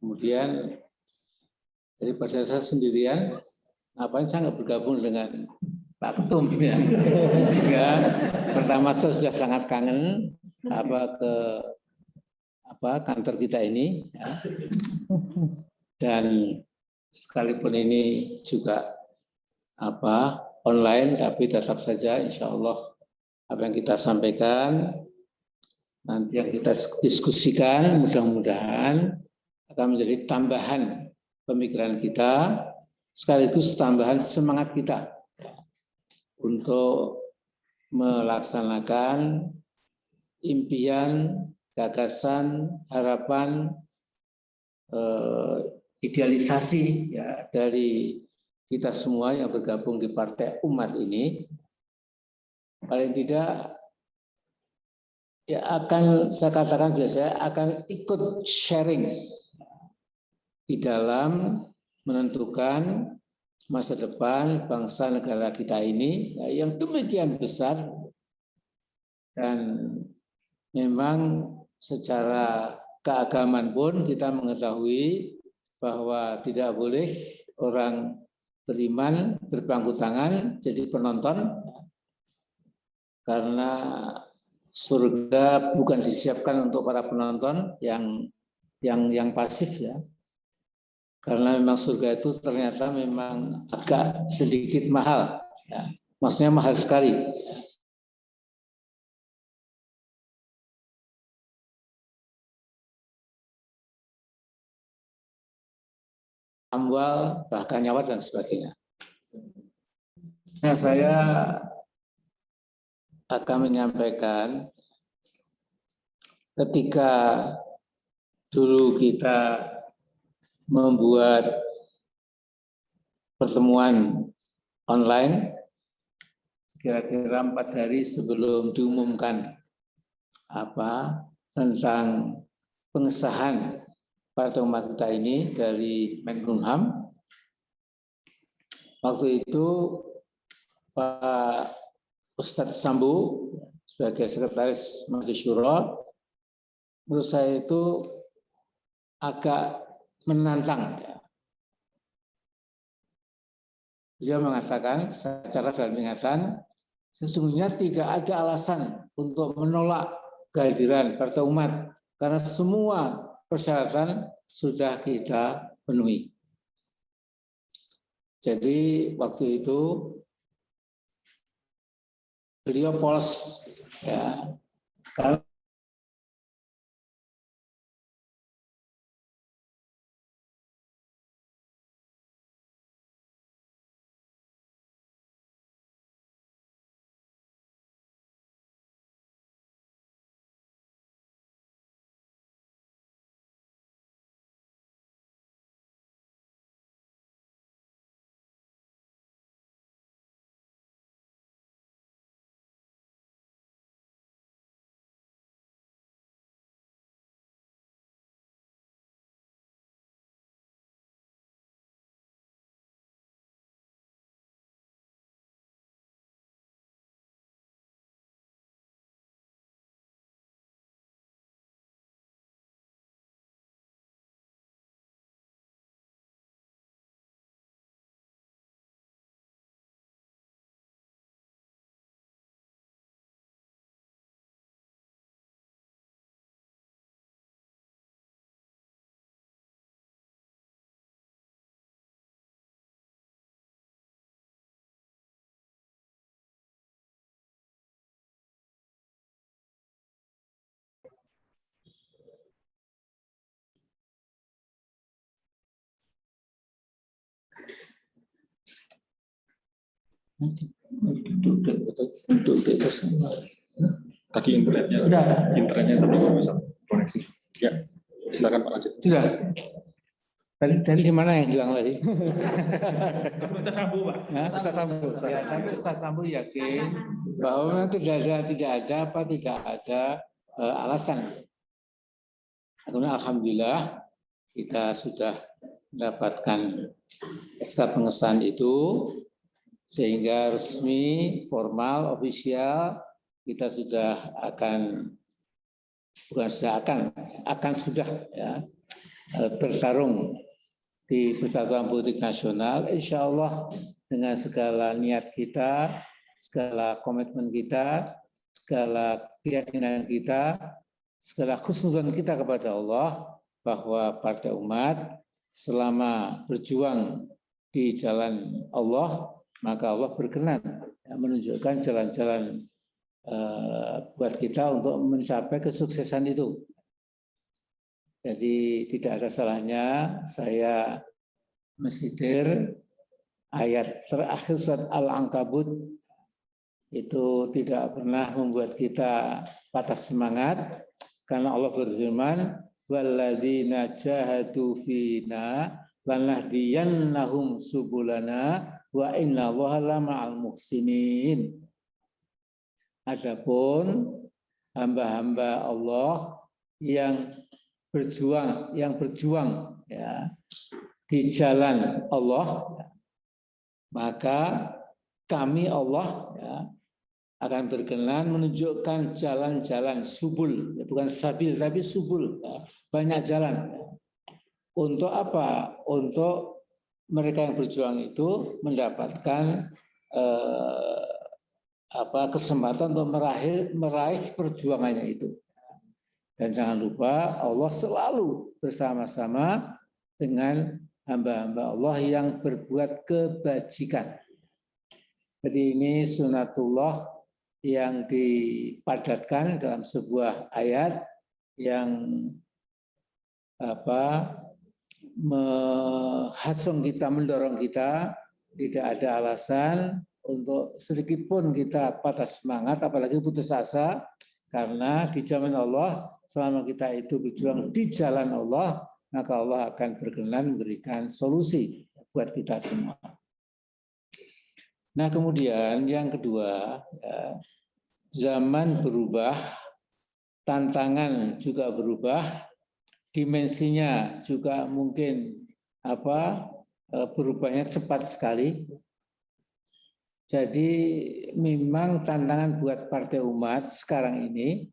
Kemudian daripada saya sendirian, ngapain saya nggak bergabung dengan Pak Ketum ya? Ya, pertama saya sudah sangat kangen kantor kita ini, ya. Dan sekalipun ini juga online, tapi tetap saja insya Allah apa yang kita sampaikan, nanti yang kita diskusikan mudah-mudahan akan menjadi tambahan pemikiran kita, sekaligus tambahan semangat kita untuk melaksanakan impian, gagasan, harapan, idealisasi ya dari kita semua yang bergabung di Partai Umat ini. Paling tidak ya akan saya katakan biasanya akan ikut sharing di dalam menentukan masa depan bangsa negara kita ini yang demikian besar, dan memang secara keagamaan pun kita mengetahui bahwa tidak boleh orang beriman berpangku tangan jadi penonton, karena surga bukan disiapkan untuk para penonton yang pasif ya. Karena memang surga itu ternyata memang agak sedikit mahal, ya. Maksudnya mahal sekali. Amwal, bahkan nyawa dan sebagainya. Nah, saya akan menyampaikan ketika dulu kita membuat pertemuan online kira-kira 4 hari sebelum diumumkan tentang pengesahan Partai Umat kita ini dari Menkumham. Waktu itu Pak Ustadz Sambu sebagai Sekretaris Majelis Syuro, menurut saya itu agak menantang. Beliau mengatakan secara dalam ingatan, sesungguhnya tidak ada alasan untuk menolak kehadiran Partai Umat karena semua persyaratan sudah kita penuhi. Jadi waktu itu beliau polos ya, karena Tadi internetnya tapi nggak bisa koneksi. Ya, silakan Pak lanjut. Sudah. Tadi di mana yang hilang tadi? Ustaz Sambu, Pak. Ya, Ustaz Sambu. Ya, tapi Ustaz Sambu yakin bahwa tidak ada alasan. Kemudian alhamdulillah kita sudah mendapatkan SK pengesahan itu sehingga resmi, formal, ofisial kita sudah akan sudah ya, bertarung di Persatuan Politik Nasional, insya Allah dengan segala niat kita, segala komitmen kita, segala keyakinan kita, segala khusnudzon kita kepada Allah, bahwa Partai Umat selama berjuang di jalan Allah, maka Allah berkenan menunjukkan jalan-jalan buat kita untuk mencapai kesuksesan itu. Jadi tidak ada salahnya saya mensitir ayat terakhir surat Al-Ankabut itu tidak pernah membuat kita patah semangat karena Allah berfirman walladzina jahadu fina lanahdiyannahum subulana wa innallaha lama'al muhsinin. Adapun hamba-hamba Allah yang berjuang ya di jalan Allah, maka kami Allah ya, akan berkenan menunjukkan jalan-jalan subul, ya, bukan sabil tapi subul, ya, banyak jalan. Ya. Untuk apa? Untuk mereka yang berjuang itu mendapatkan kesempatan untuk meraih perjuangannya itu. Dan jangan lupa Allah selalu bersama-sama dengan hamba-hamba Allah yang berbuat kebajikan. Jadi ini sunatullah yang dipadatkan dalam sebuah ayat yang menghasung kita, mendorong kita, tidak ada alasan untuk sedikit pun kita patah semangat, apalagi putus asa, karena di zaman Allah, selama kita itu berjuang di jalan Allah, maka Allah akan berkenan memberikan solusi buat kita semua. Nah, kemudian yang kedua, ya, zaman berubah, tantangan juga berubah, dimensinya juga mungkin berubahnya cepat sekali. Jadi memang tantangan buat Partai Umat sekarang ini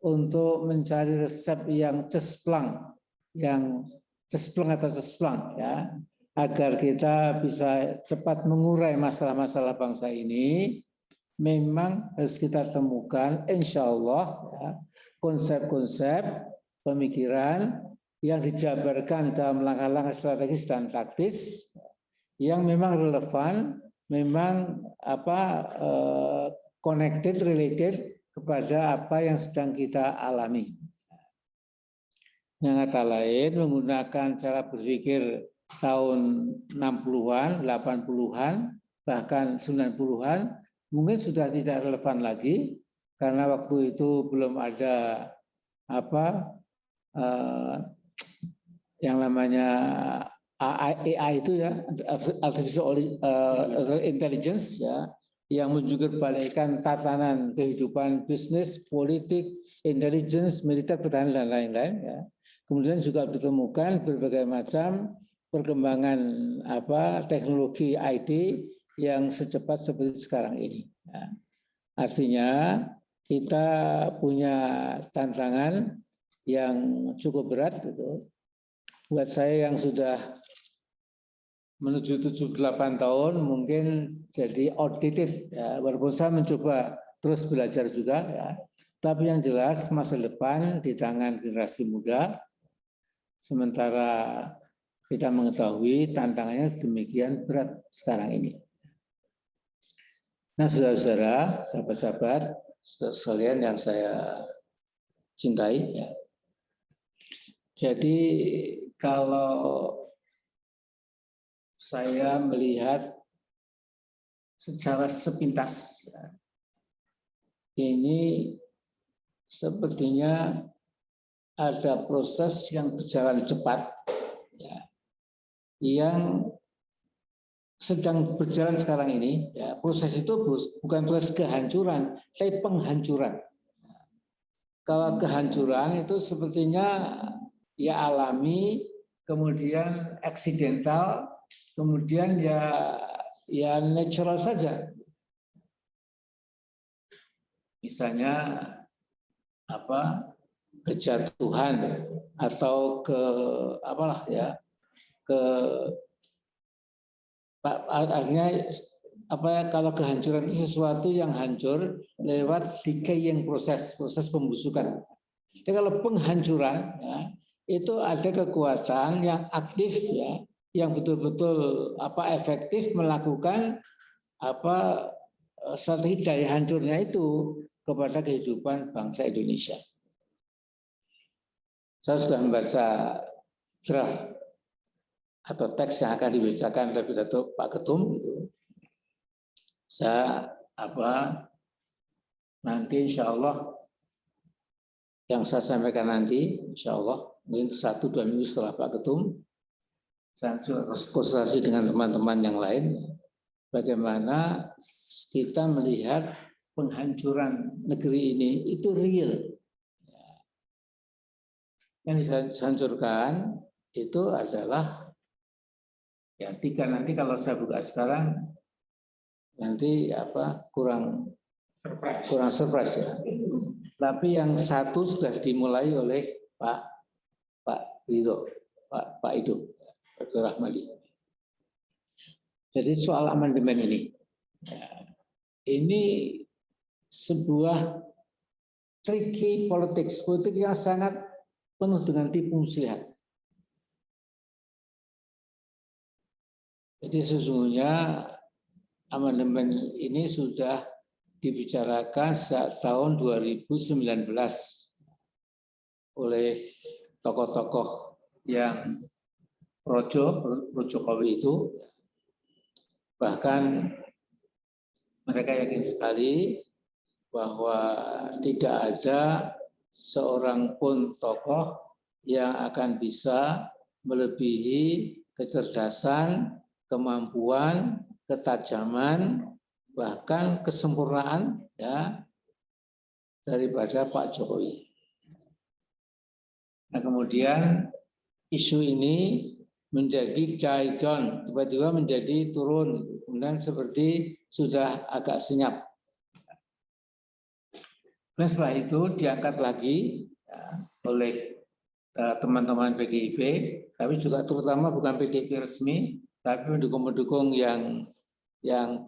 untuk mencari resep yang cesplang atau cesplang ya, agar kita bisa cepat mengurai masalah-masalah bangsa ini, memang harus kita temukan insya Allah ya, konsep-konsep pemikiran yang dijabarkan dalam langkah-langkah strategis dan taktis yang memang relevan, memang connected, related kepada apa yang sedang kita alami. Dengan kata lain, menggunakan cara berpikir tahun 60-an, 80-an, bahkan 90-an, mungkin sudah tidak relevan lagi, karena waktu itu belum ada yang namanya AI itu ya, artificial intelligence ya, yang menjurbalikkan tatanan kehidupan bisnis, politik, intelligence, militer, pertahanan dan lain-lain ya. Kemudian juga ditemukan berbagai macam perkembangan teknologi IT yang secepat seperti sekarang ini. Ya. Artinya kita punya tantangan yang cukup berat gitu. Buat saya yang sudah menuju 78 tahun mungkin jadi outdated ya, walaupun saya mencoba terus belajar juga ya. Tapi yang jelas masa depan di tangan generasi muda, sementara kita mengetahui tantangannya demikian berat sekarang ini. Nah, saudara-saudara, sahabat-sahabat, saudara sekalian yang saya cintai ya. Jadi kalau saya melihat secara sepintas. Ini sepertinya ada proses yang berjalan cepat, ya, yang sedang berjalan sekarang ini. Ya, proses itu bukan proses kehancuran, tapi penghancuran. Kalau kehancuran itu sepertinya ya alami, kemudian eksidental, kemudian ya natural saja. Misalnya kejatuhan atau artinya kalau kehancuran itu sesuatu yang hancur lewat decaying proses pembusukan. Jadi kalau penghancuran ya, itu ada kekuatan yang aktif ya, yang betul-betul efektif melakukan strategi daya hancurnya itu kepada kehidupan bangsa Indonesia. Saya sudah membaca draft atau teks yang akan dibacakan oleh pidato Pak Ketum itu. Saya nanti insya Allah yang saya sampaikan nanti insya Allah mungkin 1-2 minggu setelah Pak Ketum, saya konsultasi dengan teman-teman yang lain bagaimana kita melihat penghancuran negeri ini itu real. Yang dihancurkan itu adalah yang 3 nanti kalau saya buka sekarang nanti kurang surprise ya. Tapi yang 1 sudah dimulai oleh Pak Ridho, Pak Ido, Pak Rahmadi. Jadi soal amandemen ini sebuah tricky politik yang sangat penuh dengan tipu muslihat. Jadi sesungguhnya amandemen ini sudah dibicarakan sejak tahun 2019 oleh tokoh-tokoh yang pro Jokowi itu. Bahkan mereka yakin sekali bahwa tidak ada seorang pun tokoh yang akan bisa melebihi kecerdasan, kemampuan, ketajaman, bahkan kesempurnaan ya daripada Pak Jokowi. Nah, kemudian isu ini menjadi die down, tiba-tiba menjadi turun, kemudian seperti sudah agak senyap. Dan setelah itu diangkat lagi ya, oleh teman-teman PDIP, tapi juga terutama bukan PDIP resmi, tapi pendukung-pendukung yang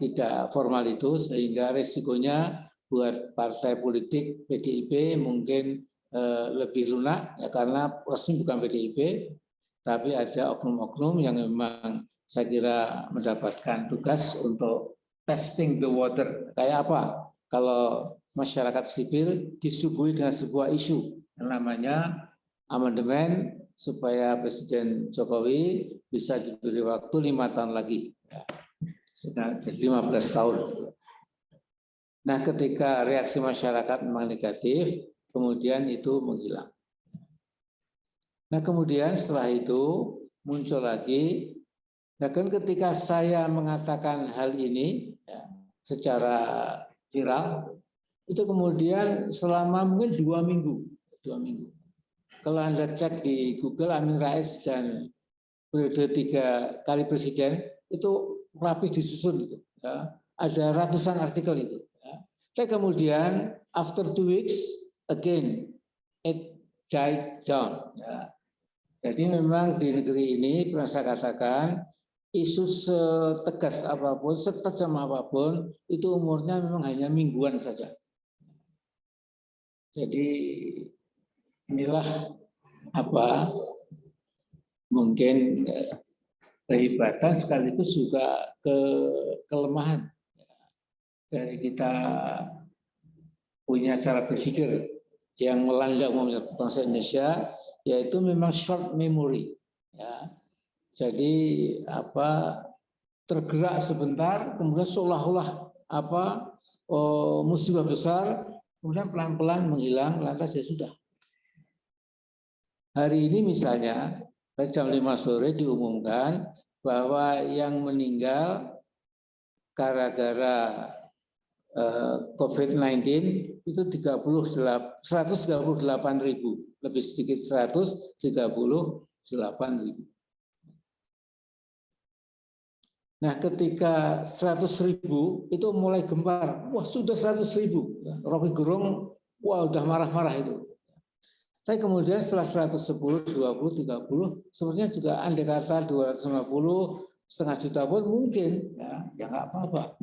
tidak formal itu, sehingga resikonya buat partai politik PDIP mungkin lebih lunak ya, karena resmi bukan PDIP, tapi ada oknum-oknum yang memang saya kira mendapatkan tugas untuk testing the water. Kayak apa? Kalau masyarakat sipil disuguhi dengan sebuah isu yang namanya amandemen supaya Presiden Jokowi bisa diberi waktu 5 tahun lagi. Sudah 15 tahun. Nah, ketika reaksi masyarakat memang negatif, kemudian itu menghilang. Nah, kemudian setelah itu muncul lagi. Nah, kan ketika saya mengatakan hal ini ya, secara viral, itu kemudian selama mungkin 2 minggu. Kalau Anda cek di Google, Amin Rais dan periode 3 kali presiden itu rapi disusun gitu. Ya. Ada ratusan artikel itu. Ya. Tapi kemudian after 2 weeks again it died down. Ya. Jadi memang di negeri ini pernah saya katakan isu setegas apapun, setajam apapun itu umurnya memang hanya mingguan saja. Jadi inilah mungkin kehebatan sekaligus juga kelemahan dari kita punya cara berpikir yang melanda umumnya bangsa Indonesia, yaitu memang short memory. Ya. Jadi tergerak sebentar, kemudian seolah-olah musibah besar, kemudian pelan-pelan menghilang, lantas ya sudah. Hari ini misalnya jam 5 sore diumumkan bahwa yang meninggal gara-gara COVID-19 itu 138.000, lebih sedikit 138.000. Nah, ketika 100.000 itu mulai gempar, wah sudah 100.000, Rocky Gerung, wah udah marah-marah itu. Tapi kemudian setelah 110, 20, 30, sebenarnya juga andai kata 250, setengah juta pun mungkin, ya nggak apa-apa.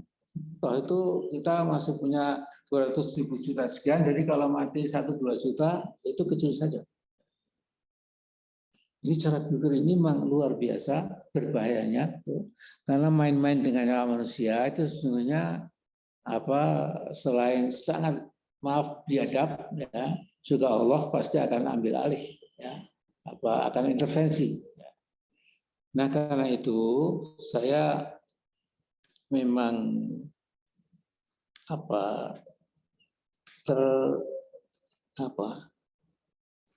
Toh itu kita masih punya 200.000 juta sekian, jadi kalau mati 1-2 juta itu kecil saja. Ini cara pikir ini memang luar biasa berbahayanya, karena main-main dengan nyawa manusia itu sesungguhnya selain sangat biadab, ya, juga Allah pasti akan ambil alih, ya, akan intervensi. Nah karena itu saya memang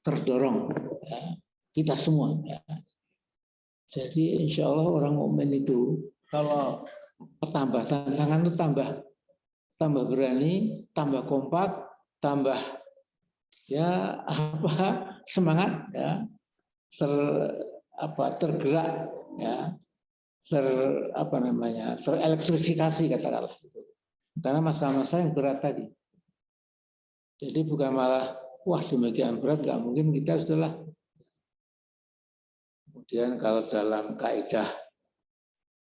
terdorong, ya, kita semua. Ya. Jadi insya Allah orang mukmin itu kalau tambah tantangan itu tambah berani, tambah kompak, tambah semangat, ya, tergerak, ya, terelektrifikasi katakanlah. Karena masa-masa yang berat tadi. Jadi bukan malah wah demikian berat, nggak mungkin, kita sudahlah. Kemudian kalau dalam kaidah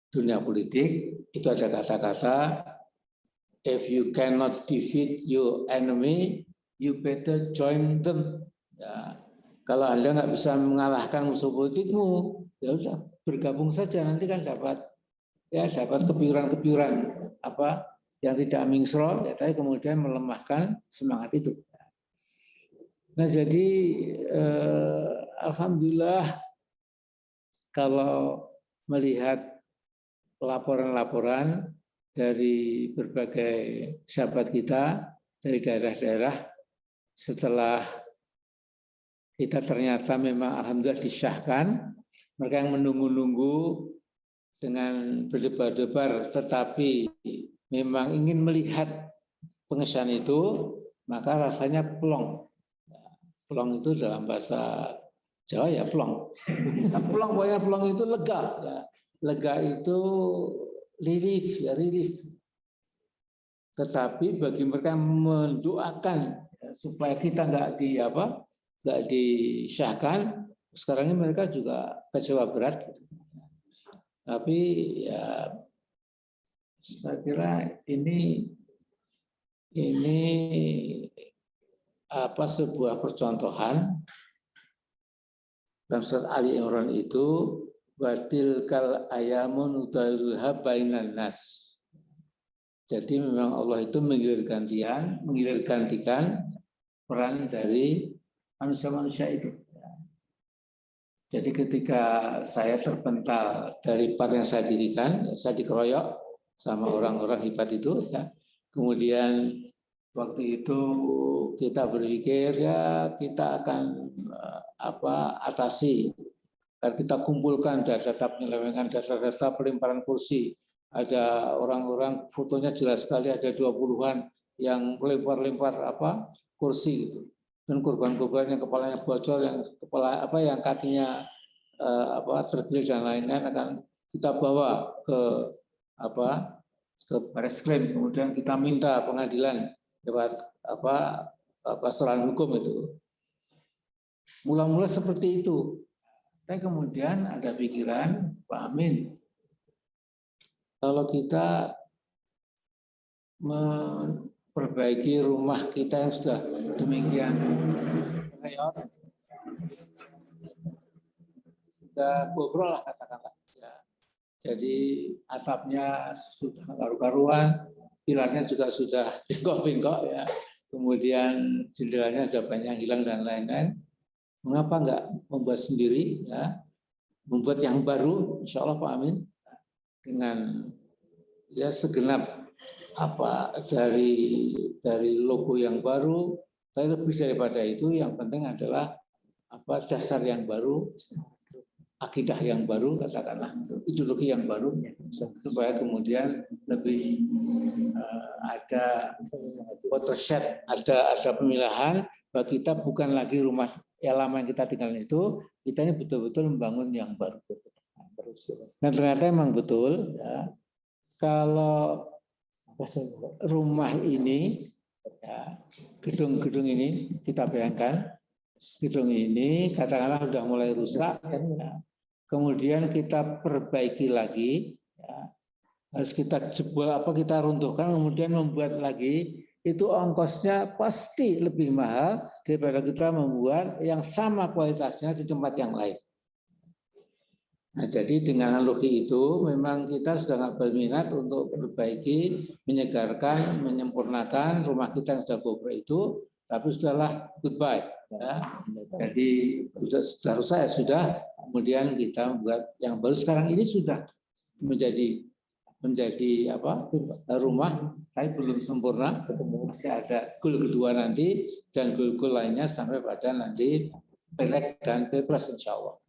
dunia politik itu ada kata-kata, if you cannot defeat your enemy, you better join them. Ya, kalau Anda nggak bisa mengalahkan musuh politikmu, ya udah bergabung saja, nanti kan dapat kepiuran-kepiuran yang tidak mingsro, ya, tapi kemudian melemahkan semangat itu. Nah jadi alhamdulillah kalau melihat laporan-laporan dari berbagai sahabat kita dari daerah-daerah, setelah kita ternyata memang alhamdulillah disahkan, mereka yang menunggu-nunggu dengan berdebar-debar tetapi memang ingin melihat pengesahan itu, maka rasanya plong. Plong itu dalam bahasa Jawa ya plong. Nah, plong itu lega. Ya. Lega itu relief, ya relief. Tetapi bagi mereka yang mendoakan ya, supaya kita nggak disahkan, sekarang ini mereka juga kecewa berat. Tapi ya saya kira ini sebuah percontohan dalam surat Ali Imran itu, batilkal ayamun udailuha bainan nas. Jadi memang Allah itu menggilir-gantikan peran dari manusia-manusia itu. Jadi ketika saya terpental dari partai yang saya dirikan, saya dikeroyok sama orang-orang hebat itu, ya. Kemudian waktu itu kita berpikir ya kita akan atasi, dan kita kumpulkan data-data penyelewengan, data-data pelimparan kursi. Ada orang-orang fotonya jelas sekali, ada 20-an yang melempar-lempar kursi gitu. Dan korban-korban yang kepalanya bocor, yang yang kakinya tergilir dan lain-lain akan kita bawa ke Bareskrim, kemudian kita minta pengadilan lewat pastoran hukum itu. Mula-mula seperti itu. Tapi kemudian ada pikiran, Pak Amin, kalau kita memperbaiki rumah kita yang sudah demikian sudah bobrol lah katakanlah. Ya. Jadi atapnya sudah karu-karuan, pilarnya juga sudah bengkok-bengkok ya. Kemudian jendelanya sudah banyak yang hilang dan lain-lain. Mengapa enggak membuat sendiri ya? Membuat yang baru, insya Allah Pak Amin. dengan ya segenap dari logo yang baru, tapi lebih daripada itu yang penting adalah dasar yang baru, akidah yang baru, katakanlah ideologi yang baru, supaya kemudian lebih ada watershed, ada pemilahan bahwa kita bukan lagi rumah yang lama yang kita tinggal itu, kita ini betul-betul membangun yang baru. Dan ternyata memang betul ya, kalau rumah ini, ya, gedung-gedung ini kita bayangkan, gedung ini katakanlah sudah mulai rusak, ya. Kemudian kita perbaiki lagi, ya. Harus kita jebol kita runtuhkan, kemudian membuat lagi, itu ongkosnya pasti lebih mahal daripada kita membuat yang sama kualitasnya di tempat yang lain. Nah, jadi dengan analogi itu memang kita sudah nggak berminat untuk perbaiki, menyegarkan, menyempurnakan rumah kita yang sudah bobrok itu, tapi sudahlah goodbye. Ya. Jadi sudah rusak ya sudah, kemudian kita membuat yang baru. Sekarang ini sudah menjadi rumah, tapi belum sempurna. Masih ada goal kedua nanti dan goal lainnya sampai pada nanti Pileg dan Pilpres insya Allah.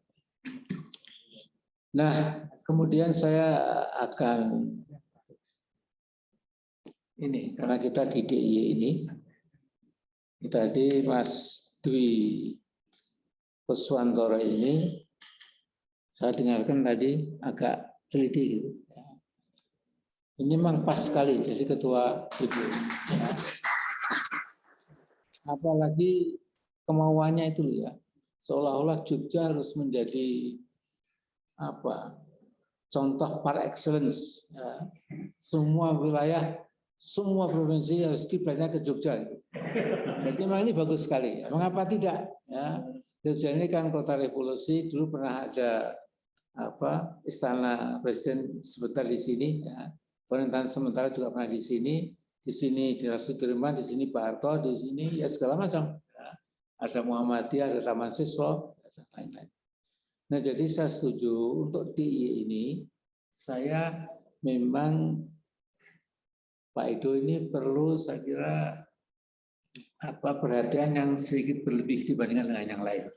Nah, kemudian saya akan ini karena kita di DIY ini tadi Mas Dwi Kuswantoro ini saya dengarkan tadi agak teliti gitu. Ini memang pas sekali jadi ketua ibu. Ya. Apalagi kemauannya itu ya, seolah-olah Jogja harus menjadi contoh par excellence. Ya. Semua wilayah, semua provinsi harus kiblatnya ke Jogja. Jadi memang ini bagus sekali. Mengapa tidak? Ya. Jogja ini kan kota revolusi, dulu pernah ada istana presiden sebentar di sini. Ya. Pemerintahan sementara juga pernah di sini Jenderal Sudirman, di sini Pak Harto, di sini ya segala macam. Ya. Ada Muhammadiyah, ada Taman Siswa, dan lain-lain. Nah, jadi saya setuju untuk DIY ini, saya memang Pak Edo ini perlu saya kira perhatian yang sedikit berlebih dibandingkan dengan yang lain.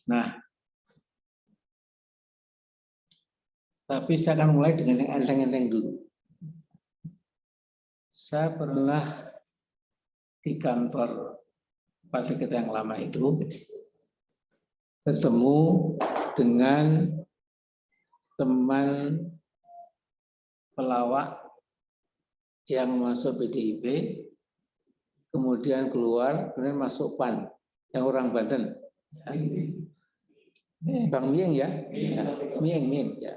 Nah, tapi saya akan mulai dengan yang enteng-enteng dulu. Saya pernah di kantor partai kita yang lama itu ketemu dengan teman pelawak yang masuk PDIP, kemudian keluar, kemudian masuk PAN, yang orang Banten. Bang Mieng ya, Mieng ya.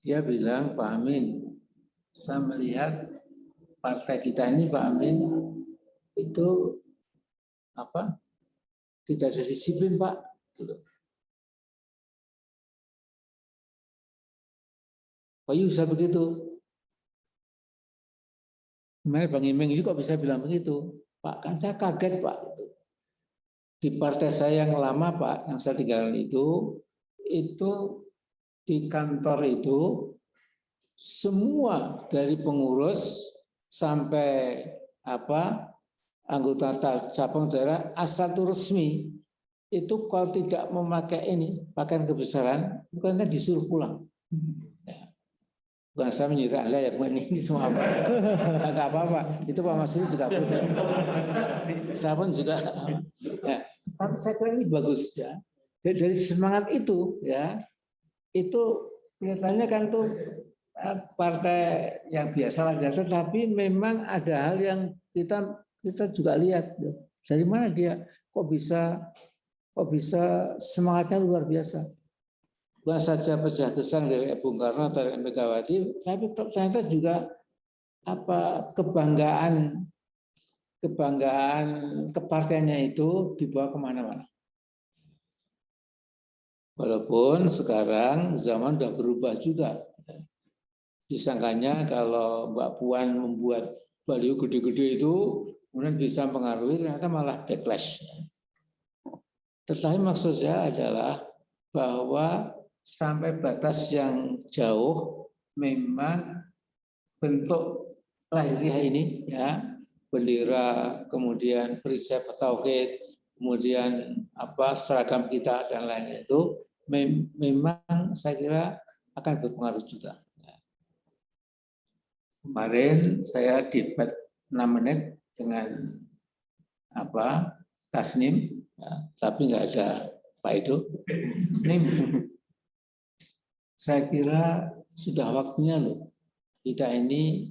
Dia bilang, Pak Amin, saya melihat partai kita ini, Pak Amin, itu tidak ada disiplin, Pak. Kok bisa begitu? Kemarin Bang Imeng juga bisa bilang begitu. Pak, kan saya kaget, Pak. Di partai saya yang lama, Pak, yang saya tinggalkan itu di kantor itu, semua dari pengurus sampai anggota cabang daerah asal itu resmi, itu kalau tidak memakai pakaian kebesaran, bukannya disuruh pulang. Bukan saya menyindir Anda ya, ini semua nggak apa-apa. Itu Pak Mas juga putih. Saya pun juga. Ya. Tapi saya kira ini bagus ya. Dari semangat itu ya, itu kelihatannya kan tuh partai yang biasa lah, tetapi memang ada hal yang kita juga lihat dari mana dia kok bisa semangatnya luar biasa. Bukan saja pecah gesang dari Bung Karno atau dari Megawati, tapi ternyata juga kebanggaan kepartaiannya itu dibawa kemana-mana. Walaupun sekarang zaman sudah berubah juga. Disangkanya kalau Mbak Puan membuat baliho gede-gede itu kemudian bisa mempengaruhi, ternyata malah backlash. Tetapi maksud saya adalah bahwa sampai batas yang jauh memang bentuk lahiriah ini ya, bendera, kemudian perisai tauhid, kemudian seragam kita dan lain itu memang saya kira akan berpengaruh juga. Kemarin saya debat 6 menit dengan Tasnim, ya, tapi nggak ada Pak Edo. Saya kira sudah waktunya loh. Kita ini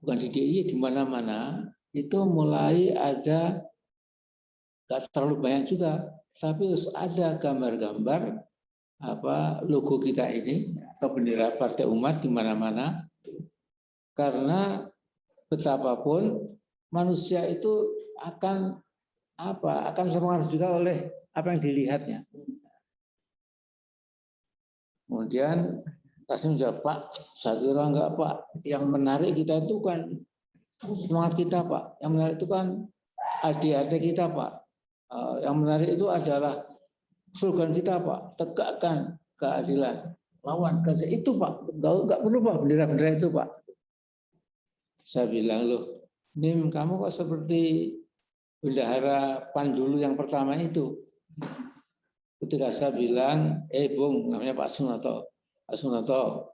bukan di DIY, di mana-mana itu mulai ada, nggak terlalu banyak juga, tapi harus ada gambar-gambar logo kita ini atau bendera Partai Umat di mana-mana. Karena betapapun manusia itu akan terpengaruh juga oleh apa yang dilihatnya. Kemudian Tasnim jawab, Pak, saya kira enggak, Pak. Yang menarik kita itu kan semangat kita, Pak. Yang menarik itu kan ADRT kita, Pak. Yang menarik itu adalah slogan kita, Pak. Tegakkan keadilan, lawan kasih itu, Pak. Enggak perlu, Pak, bendera-bendera itu, Pak. Saya bilang, loh, Nim, kamu kok seperti bendahara PAN dulu yang pertama itu. Ketika saya bilang, Bung, namanya Pak Sunoto. Pak Sunoto,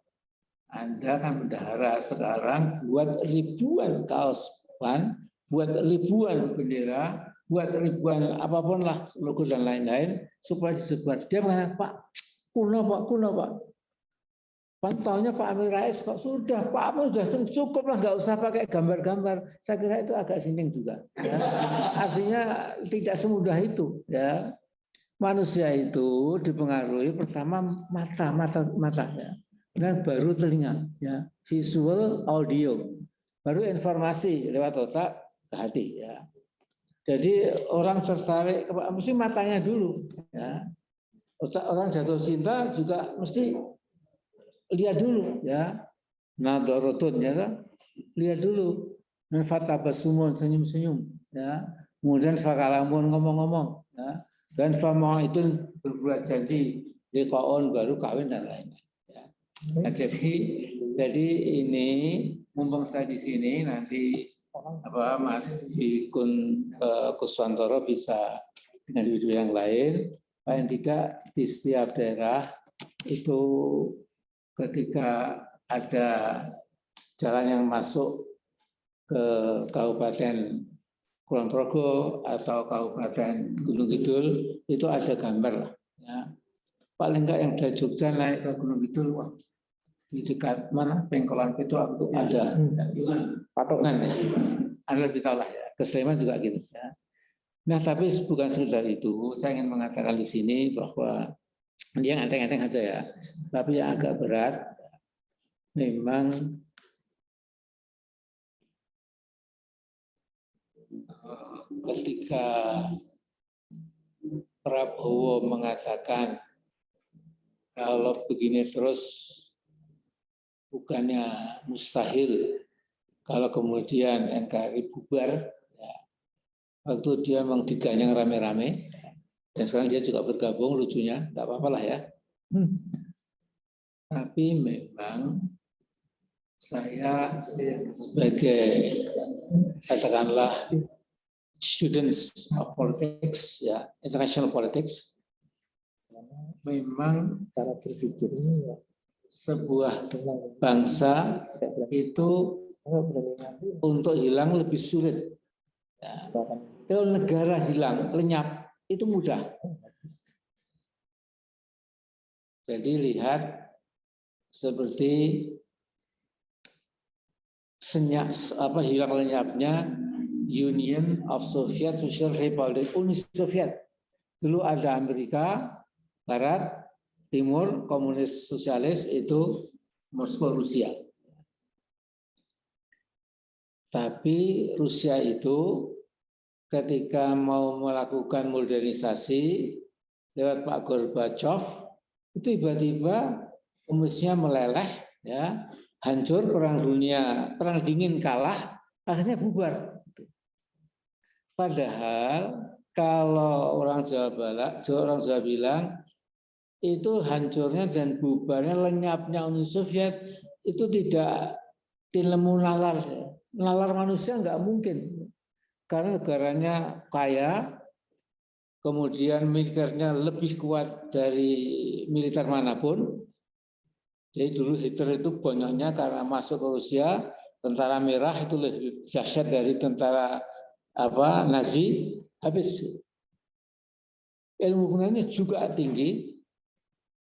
Anda kan bendahara sekarang buat ribuan kaos PAN, buat ribuan bendera, buat ribuan apapun lah, logo dan lain-lain, supaya disebar. Dia mengatakan, Pak, kuno, Pak. Pantaunya Pak Amin Rais kok sudah, Pak Amin sudah cukup lah, nggak usah pakai gambar-gambar. Saya kira itu agak sining juga. Ya. Artinya tidak semudah itu. Ya. Manusia itu dipengaruhi pertama mata ya. Dan baru telinga, ya. Visual, audio, baru informasi lewat otak ke hati. Ya. Jadi orang tertarik, mesti matanya dulu. Ya. Orang jatuh cinta juga mesti lihat dulu, ya. Nadorotun, ya, lihat dulu. Fatabasumun, senyum-senyum, ya. Kemudian fakalamun, ngomong-ngomong, ya. Dan fama itu berbuat janji, liqaun, baru kawin dan lain-lain. Ya. Nah, jadi ini mumpung saya di sini, nanti Mas Ikun Kuswantoro bisa dengan video yang lain. Paling tidak di setiap daerah itu ketika ada jalan yang masuk ke Kabupaten Kulon Progo atau Kabupaten Gunung Kidul itu ada gambar lah. Ya. Paling enggak yang dari Jogja naik ke Gunung Kidul, wah, di dekat mana Pengkolan itu ada patungan. Ya. Anda lebih tahu lah ya. Ke Sleman juga gitu. Ya. Nah, tapi bukan sekedar itu. Saya ingin mengatakan di sini bahwa yang enteng-enteng aja ya, tapi yang agak berat memang ketika Prabowo mengatakan kalau begini terus bukannya mustahil kalau kemudian NKRI bubar, ya, waktu dia memang diganyang rame-rame. Dan sekarang dia juga bergabung, lucunya, nggak apa-apa lah ya. Tapi memang saya sebagai katakanlah students of politics, ya, international politics, memang cara berpikirnya sebuah bangsa itu untuk hilang lebih sulit. Ya. Kalau negara hilang, lenyap, itu mudah. Jadi lihat seperti hilang lenyapnya Union of Soviet Social Republic, Uni Soviet. Dulu ada Amerika Barat, Timur, komunis sosialis, itu Moskow, Rusia. Tapi Rusia itu ketika mau melakukan modernisasi lewat Pak Gorbachev, itu tiba-tiba komunisnya meleleh, ya, hancur, perang dingin kalah, akhirnya bubar. Padahal kalau orang Jawa bilang itu hancurnya dan bubarnya, lenyapnya Uni Soviet itu tidak tilemu nalar. Nalar manusia nggak mungkin. Karena negaranya kaya, kemudian militernya lebih kuat dari militer manapun. Jadi dulu Hitler itu bonyoknya karena masuk ke Rusia, tentara merah itu lebih dahsyat dari tentara Nazi. Habis ilmu pengetahuannya juga tinggi.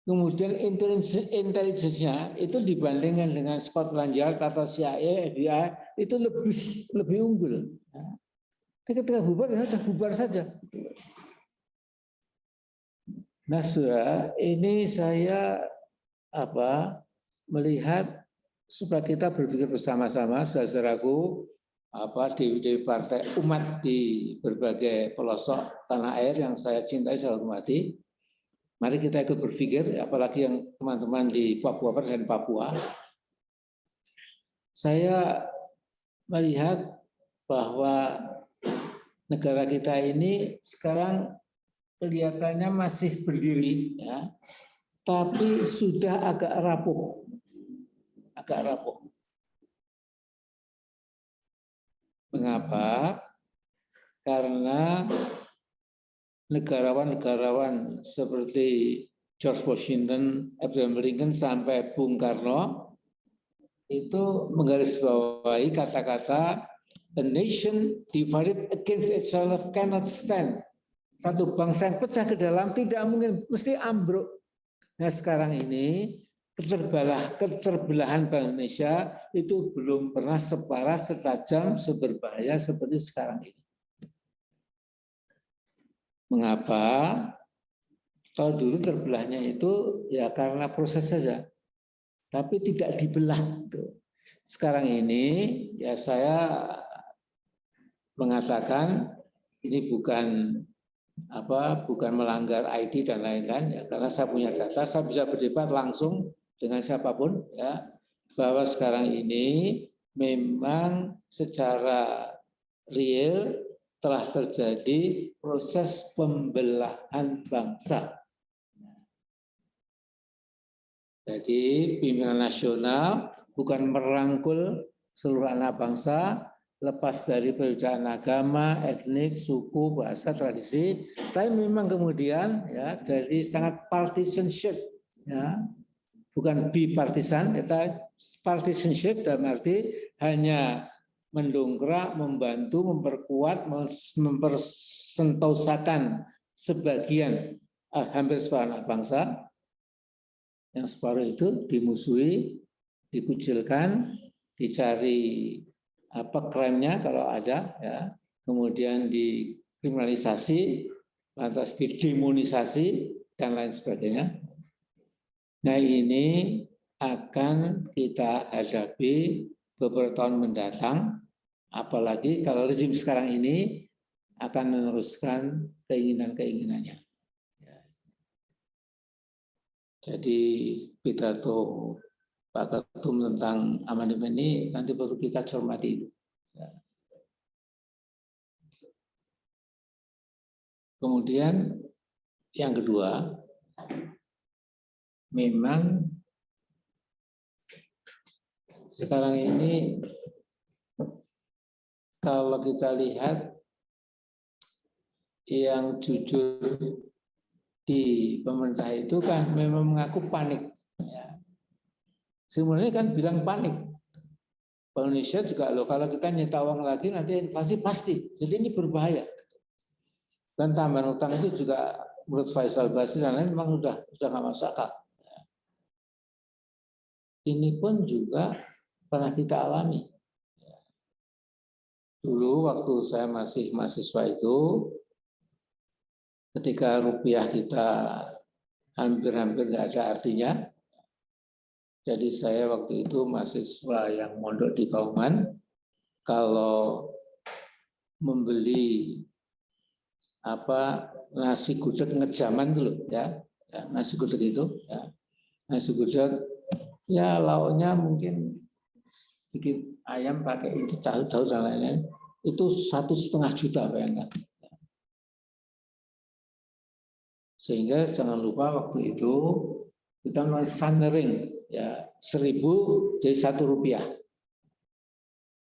Kemudian intelijensinya itu dibandingkan dengan Scotland Yard atau CIA, FBI itu lebih unggul. Ketika bubar, ya sudah bubar saja. Nah, saudara, ini saya melihat supaya kita berpikir bersama-sama, saudaraku, di partai umat di berbagai pelosok tanah air yang saya cintai, saya hormati. Mari kita ikut berpikir, apalagi yang teman-teman di Papua dan Papua. Saya melihat bahwa negara kita ini sekarang kelihatannya masih berdiri, ya, tapi sudah agak rapuh. Mengapa? Karena negarawan-negarawan seperti George Washington, Abraham Lincoln sampai Bung Karno itu menggarisbawahi kata-kata a nation divided against itself cannot stand. Satu bangsa yang pecah ke dalam tidak mungkin, mesti ambruk. Nah, sekarang ini keterbelahan Bank Indonesia itu belum pernah separah, setajam, seberbahaya seperti sekarang ini. Mengapa? Kalau dulu terbelahnya itu ya karena proses saja, tapi tidak dibelah. Sekarang ini ya saya mengatakan ini bukan melanggar ID dan lain-lain, ya, karena saya punya data, saya bisa berdebat langsung dengan siapapun, ya, bahwa sekarang ini memang secara real telah terjadi proses pembelahan bangsa. Jadi pimpinan nasional bukan merangkul seluruh anak bangsa, lepas dari perbedaan agama, etnik, suku, bahasa, tradisi, tapi memang kemudian ya dari sangat partisanship, ya, bukan bipartisan, kita partisanship dalam arti hanya mendongkrak, membantu, memperkuat, mempersentosakan sebagian hampir separuh anak bangsa, yang separuh itu dimusuhi, dikucilkan, dicari krimnya kalau ada, ya, kemudian dikriminalisasi, lantas didemonisasi dan lain sebagainya. Nah, ini akan kita hadapi beberapa tahun mendatang, apalagi kalau rezim sekarang ini akan meneruskan keinginan-keinginannya. Jadi pidato Pak Ketum tentang amandemen ini nanti perlu kita cermati itu. Kemudian yang kedua, memang sekarang ini kalau kita lihat yang jujur di pemerintah itu kan memang mengaku panik. Sebenarnya kan bilang panik. Bank Indonesia juga loh, kalau kita nyita uang lagi nanti inflasi pasti. Jadi ini berbahaya. Dan tambahan utang itu juga menurut Faisal Basri dan lain memang udah nggak masuk akal. Ini pun juga pernah kita alami. Dulu waktu saya masih mahasiswa itu, ketika rupiah kita hampir-hampir nggak ada artinya, jadi saya waktu itu mahasiswa yang mondok di Kauman, kalau membeli nasi gudeg ngejaman dulu, ya nasi gudeg itu, ya nasi gudeg, ya lauknya mungkin sedikit ayam pakai itu tahu dan lain-lain, itu 1,5 juta bayangkan. Sehingga jangan lupa waktu itu kita melakukan sunring ya 1.000 jadi Rp1.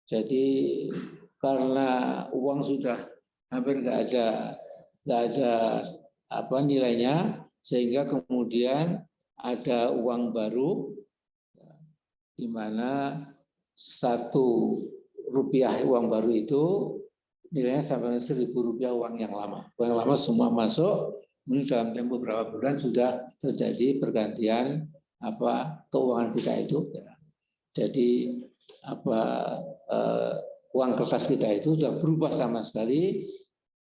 Jadi karena uang sudah hampir nggak ada nilainya, sehingga kemudian ada uang baru di mana Rp1 uang baru itu nilainya sampai Rp1.000 uang yang lama. Uang yang lama semua masuk, kemudian dalam tempo beberapa bulan sudah terjadi pergantian keuangan kita itu. Jadi uang kertas kita itu sudah berubah sama sekali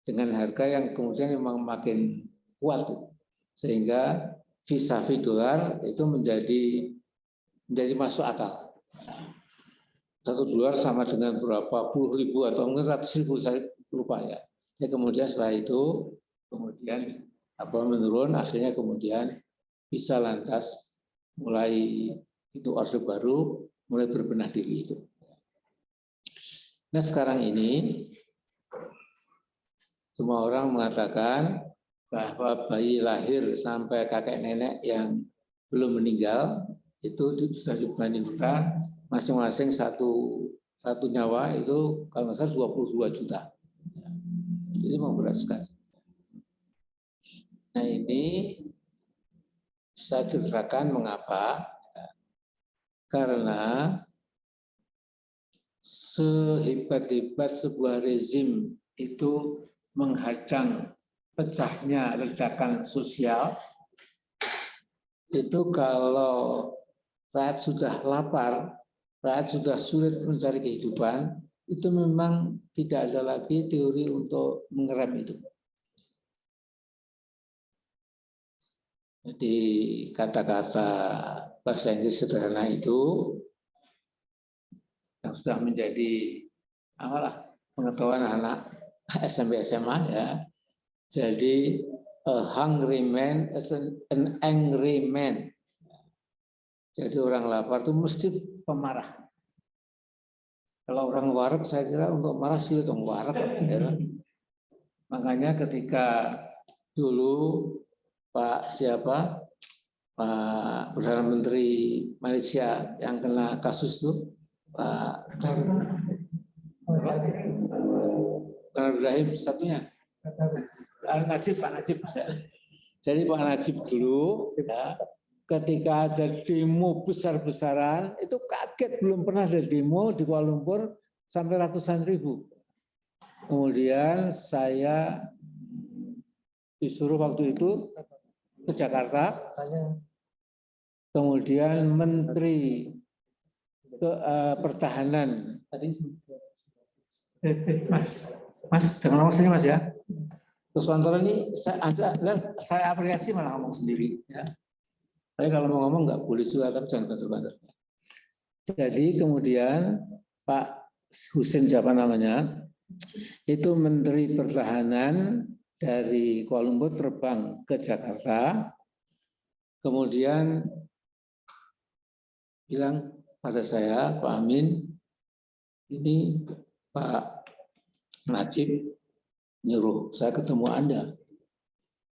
dengan harga yang kemudian memang makin kuat, sehingga vis-a-vis dolar itu menjadi masuk akal. $1 sama dengan berapa puluh ribu atau mungkin 100.000, saya lupa ya. Kemudian setelah itu kemudian menurun, akhirnya kemudian bisa lantas mulai itu orde baru mulai berbenah diri itu. Nah sekarang ini semua orang mengatakan bahwa bayi lahir sampai kakek nenek yang belum meninggal itu sudah dibandingkan masing-masing satu nyawa itu kalau nggak salah 22 juta. Jadi memberat sekali. Nah ini saya ceritakan mengapa, karena sehebat-hebat sebuah rezim itu menghadang pecahnya ledakan sosial, itu kalau rakyat sudah lapar, rakyat sudah sulit mencari kehidupan, itu memang tidak ada lagi teori untuk mengerem itu. Jadi kata-kata bahasa Inggris sederhana itu yang sudah menjadi pengetahuan anak SMP SMA ya. Jadi a hungry man is an angry man. Jadi orang lapar itu mesti pemarah. Kalau orang warak, saya kira untuk marah sulit orang warak. Ya. Makanya ketika dulu Pak Perdana Menteri Malaysia yang kena kasus itu, Pak Ibrahim satunya, Pak Najib. Jadi Pak Najib dulu ya, ketika ada demo besar-besaran, itu kaget, belum pernah ada demo di Kuala Lumpur sampai ratusan ribu. Kemudian saya disuruh waktu itu ke Jakarta, kemudian Menteri Pertahanan, Mas jangan ngomong sendiri Mas ya. Kuswantoro ini saya apresiasi malah ngomong sendiri. Ya. Tapi kalau mau ngomong nggak boleh juga, tapi jangan banter-banter. Jadi kemudian Pak Husin siapa namanya, itu Menteri Pertahanan dari Kuala Lumpur terbang ke Jakarta, kemudian bilang pada saya, Pak Amin, ini Pak Najib nyuruh saya ketemu Anda.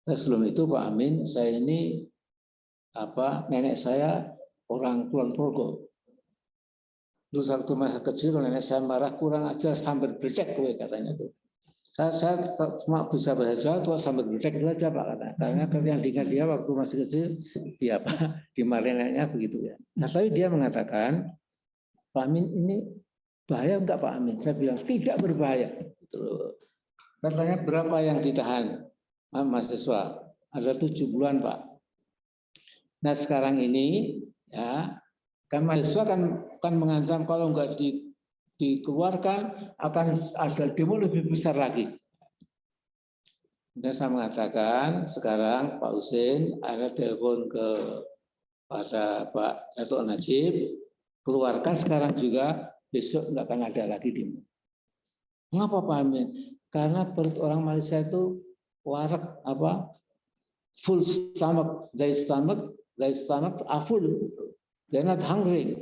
Dan sebelum itu Pak Amin, saya ini nenek saya orang Kulon Progo. Dulu waktu masa kecil nenek saya marah, kurang ajar sambil berdek gue katanya tuh. Saya cuma bisa bahasa Jawa, tuh sambil berdek itu aja Pak katanya. Karena yang diingat dia waktu masih kecil, dia dimarahin neneknya begitu ya. Nah tapi dia mengatakan, Pak Amin ini bahaya enggak Pak Amin? Saya bilang tidak berbahaya. Katanya berapa yang ditahan mahasiswa? Ada 70-an Pak. Nah sekarang ini ya kan mahasiswa kan mengancam kalau enggak dikeluarkan akan ada demo lebih besar lagi. Dan saya mengatakan sekarang Pak Husin ada telepon pada Pak Datuk Najib, keluarkan sekarang juga, besok enggak akan ada lagi demo. Mengapa Pak Amin? Karena perut orang Malaysia itu warak full stomach, their stomach are full, they're not hungry.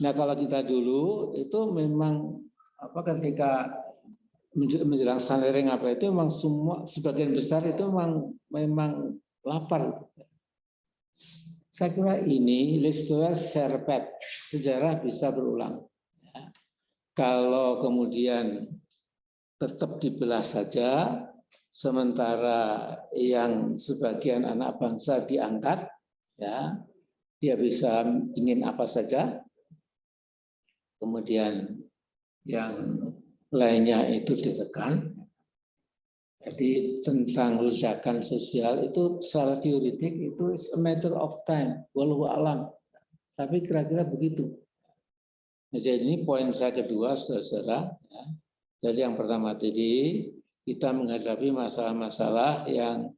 Nah kalau kita dulu itu memang ketika menjelang Sanlering apa itu memang semua sebagian besar itu memang lapar. Saya kira ini l'histoire se répète, sejarah bisa berulang. Kalau kemudian tetap dibelah saja, sementara yang sebagian anak bangsa diangkat, ya, dia bisa ingin apa saja, kemudian yang lainnya itu ditekan. Jadi tentang ledakan sosial itu secara teoretik itu is a matter of time, wallahu alam. Tapi kira-kira begitu. Nah, jadi ini poin saya kedua, saudara-saudara. Ya. Jadi yang pertama tadi kita menghadapi masalah-masalah yang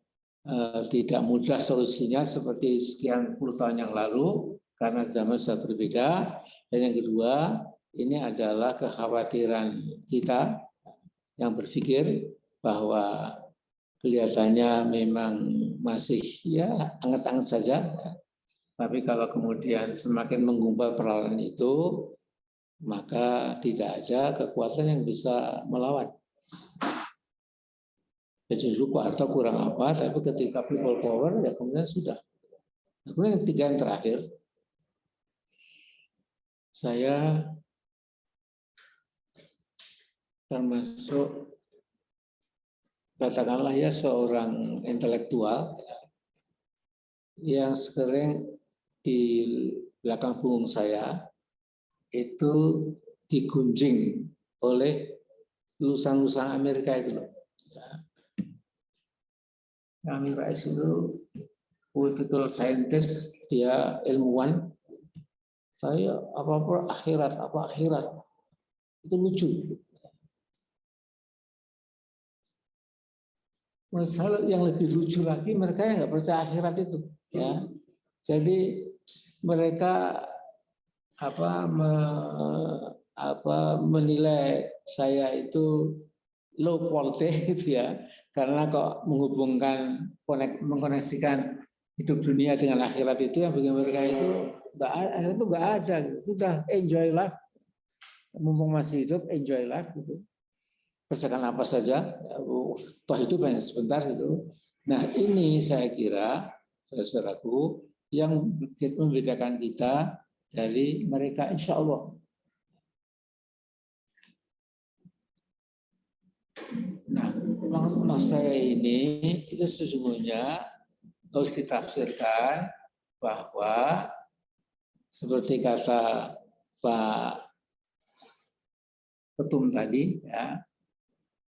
tidak mudah solusinya seperti sekian puluh tahun yang lalu karena zaman sudah berbeda. Dan yang kedua ini adalah kekhawatiran kita yang berpikir bahwa kelihatannya memang masih ya anget-anget saja, tapi kalau kemudian semakin menggumpal perlawanan itu, maka tidak ada kekuatan yang bisa melawan. Jadi dulu Pak Harto kurang apa, tapi ketika people power ya kemudian sudah. Kemudian yang ketiga yang terakhir, saya termasuk katakanlah ya seorang intelektual yang sering di belakang punggung saya itu digunjing oleh lulusan-lulusan Amerika itu loh. Amin Rais itu political scientist, dia ilmuwan. Saya apa akhirat itu lucu. Masalah yang lebih lucu lagi mereka yang nggak percaya akhirat itu, ya. Jadi mereka menilai saya itu low quality gitu ya, karena kok mengkoneksikan hidup dunia dengan akhirat itu yang bagi mereka itu nggak ada, sudah enjoy life, mumpung masih hidup enjoy life gitu. Kerjakan apa saja, toh hidup hanya sebentar gitu. Nah ini saya kira, saudaraku, yang membedakan kita dari mereka insya Allah. Nah, maksud saya ini itu sesungguhnya harus ditafsirkan bahwa seperti kata Pak Ketum tadi, ya,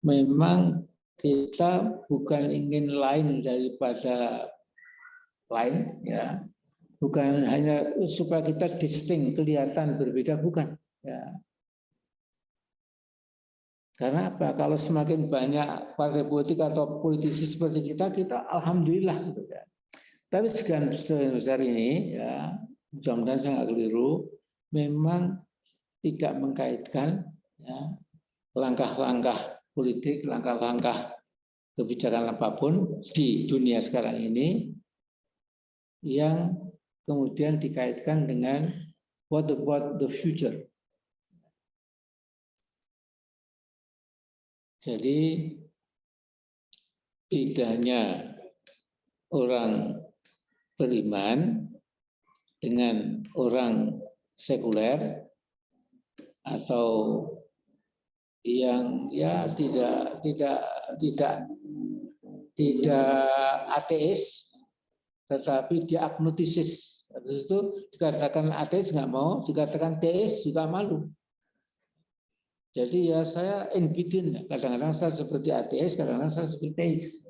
memang kita bukan ingin lain daripada lain, ya, bukan hanya supaya kita distinct, kelihatan berbeda, bukan, ya. Karena apa? Kalau semakin banyak partai politik atau politisi seperti kita alhamdulillah gitu ya. Tapi sekian besar ini, ya, mudah-mudahan saya nggak keliru, memang tidak mengkaitkan, ya, langkah-langkah politik, langkah-langkah kebijakan apapun di dunia sekarang ini yang kemudian dikaitkan dengan what about the future. Jadi bedanya orang beriman dengan orang sekuler atau yang ya tidak ateis, tetapi dia agnostisis. Terus itu dikatakan ateis nggak mau, dikatakan teis juga malu. Jadi ya saya in between, kadang-kadang saya seperti ateis, kadang-kadang saya seperti teis.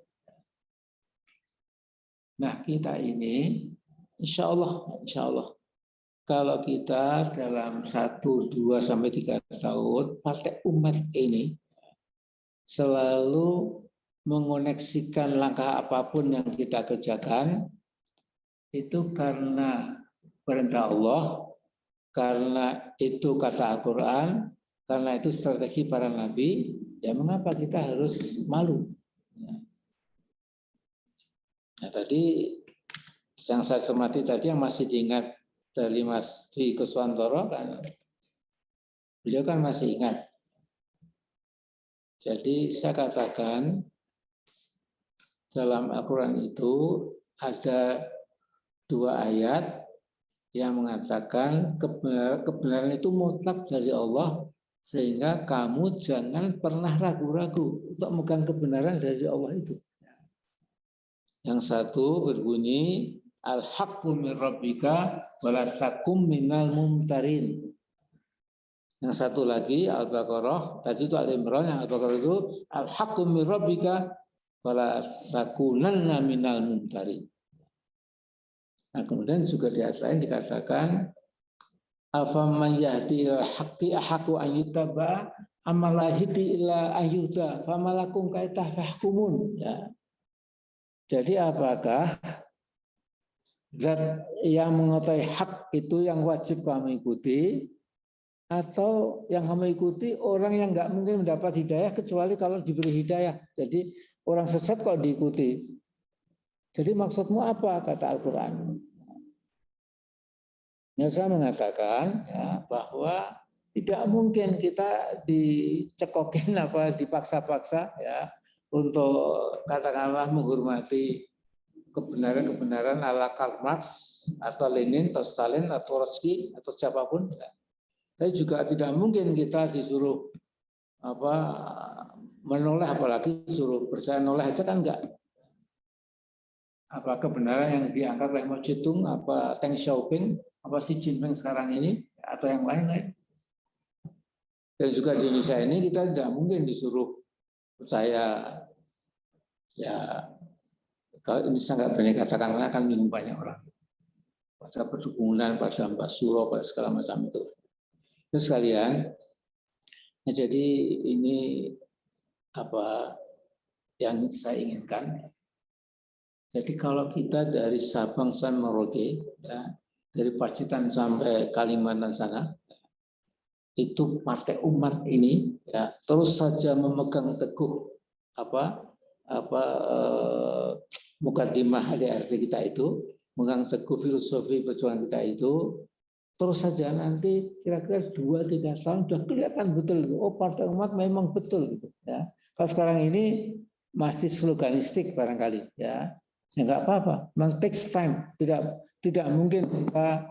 Nah kita ini, insya Allah, kalau kita dalam 1, 2, sampai 3 tahun, partai umat ini selalu mengoneksikan langkah apapun yang kita kerjakan, itu karena perintah Allah, karena itu kata Al-Quran, karena itu strategi para nabi, ya mengapa kita harus malu? Nah tadi, yang saya cermati tadi yang masih diingat, dari Mas Dwi Kuswantoro kan, beliau kan masih ingat. Jadi saya katakan dalam Al-Quran itu ada 2 ayat yang mengatakan kebenaran itu mutlak dari Allah, sehingga kamu jangan pernah ragu-ragu untuk memegang kebenaran dari Allah itu. Yang satu berbunyi al-haqqu min rabbika wa la takum minal mumtarin. Yang satu lagi Al-Baqarah, tadi itu Al-Imran, yang Al-Baqarah itu al-haqqu min rabbika wa la takunanna minal mumtarin. Nah, kemudian juga di ayat lain dikatakan afaman yahdi al-haqqi ahaqqu an yuttaba amala hidi illa ayyuta famalakum kaitah fahkumun. Ya. Jadi apakah zat yang mengetahui hak itu yang wajib kamu ikuti, atau yang kamu ikuti orang yang nggak mungkin mendapat hidayah kecuali kalau diberi hidayah. Jadi orang sesat kok diikuti. Jadi maksudmu apa, kata Al-Quran? Ya, saya mengatakan ya, bahwa tidak mungkin kita dicekokin apa dipaksa-paksa ya untuk katakanlah menghormati kebenaran-kebenaran ala Karl Marx atau Lenin atau Stalin atau Trotsky atau siapapun. Tapi juga tidak mungkin kita disuruh apa menoleh, apalagi suruh percaya noleh aja kan enggak. Apa kebenaran yang diangkat oleh Mao Zedong, apa Deng Xiaoping, apa Xi Jinping sekarang ini atau yang lain-lain. Dan juga di Indonesia ini kita tidak mungkin disuruh percaya ya. Kalau ini saya nggak berani katakan karena akan bingung banyak orang pada perdukunan, pada Mbak Suro, pada segala macam itu. Terus sekalian, nah jadi ini apa yang saya inginkan. Jadi kalau kita dari Sabang sampai Merauke, ya, dari Pacitan sampai Kalimantan sana, itu partai umat ini ya terus saja memegang teguh mukadimah ADRT kita itu, memegang teguh filosofi perjuangan kita itu, terus saja nanti kira-kira 2-3 tahun sudah kelihatan betul itu. Oh, partai umat memang betul gitu ya. Kalau sekarang ini masih sloganistik barangkali ya. Ya nggak apa-apa, memang takes time. Tidak mungkin kita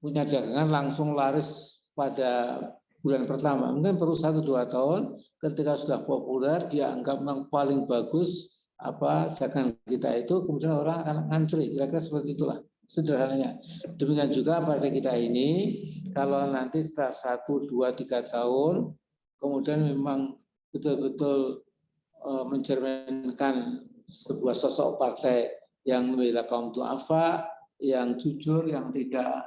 punya dagangan langsung laris pada bulan pertama. Mungkin perlu 1-2 tahun. Ketika sudah populer, dia anggap memang paling bagus apa dagangan kita itu, kemudian orang akan ngantri. Kira-kira seperti itulah sederhananya. Demikian juga partai kita ini, kalau nanti setelah 1-2-3 tahun, kemudian memang betul-betul mencerminkan sebuah sosok partai yang membela kaum duafa, yang jujur, yang tidak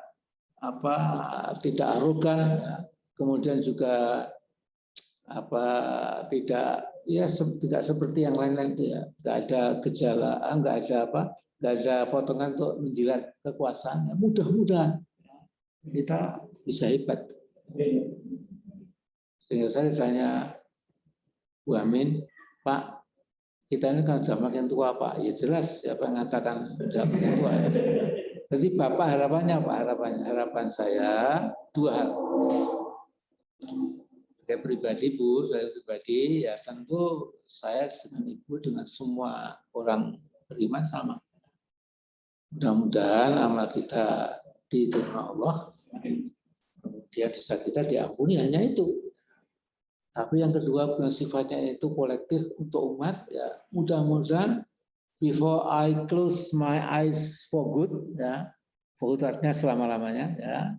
arogan, kemudian juga tidak seperti yang lain-lain ya, nggak ada gejala, nggak ada potongan untuk menjilat kekuasaan. Mudah-mudahan kita bisa hebat. Sehingga saya ditanya Bu Amin, Pak, kita ini kan sudah makin tua, Pak. Ya jelas siapa yang mengatakan sudah makin tua. Jadi Bapak harapannya apa? Harapan saya 2 hal. Saya pribadi, Bu, ya tentu saya dengan Ibu, dengan semua orang beriman sama. Mudah-mudahan amal kita diterima Allah, kemudian dosa kita diampuni, hanya itu. Tapi yang kedua, sifatnya itu kolektif untuk umat. Ya, mudah-mudahan before I close my eyes for good, ya, for good artinya selama-lamanya, ya,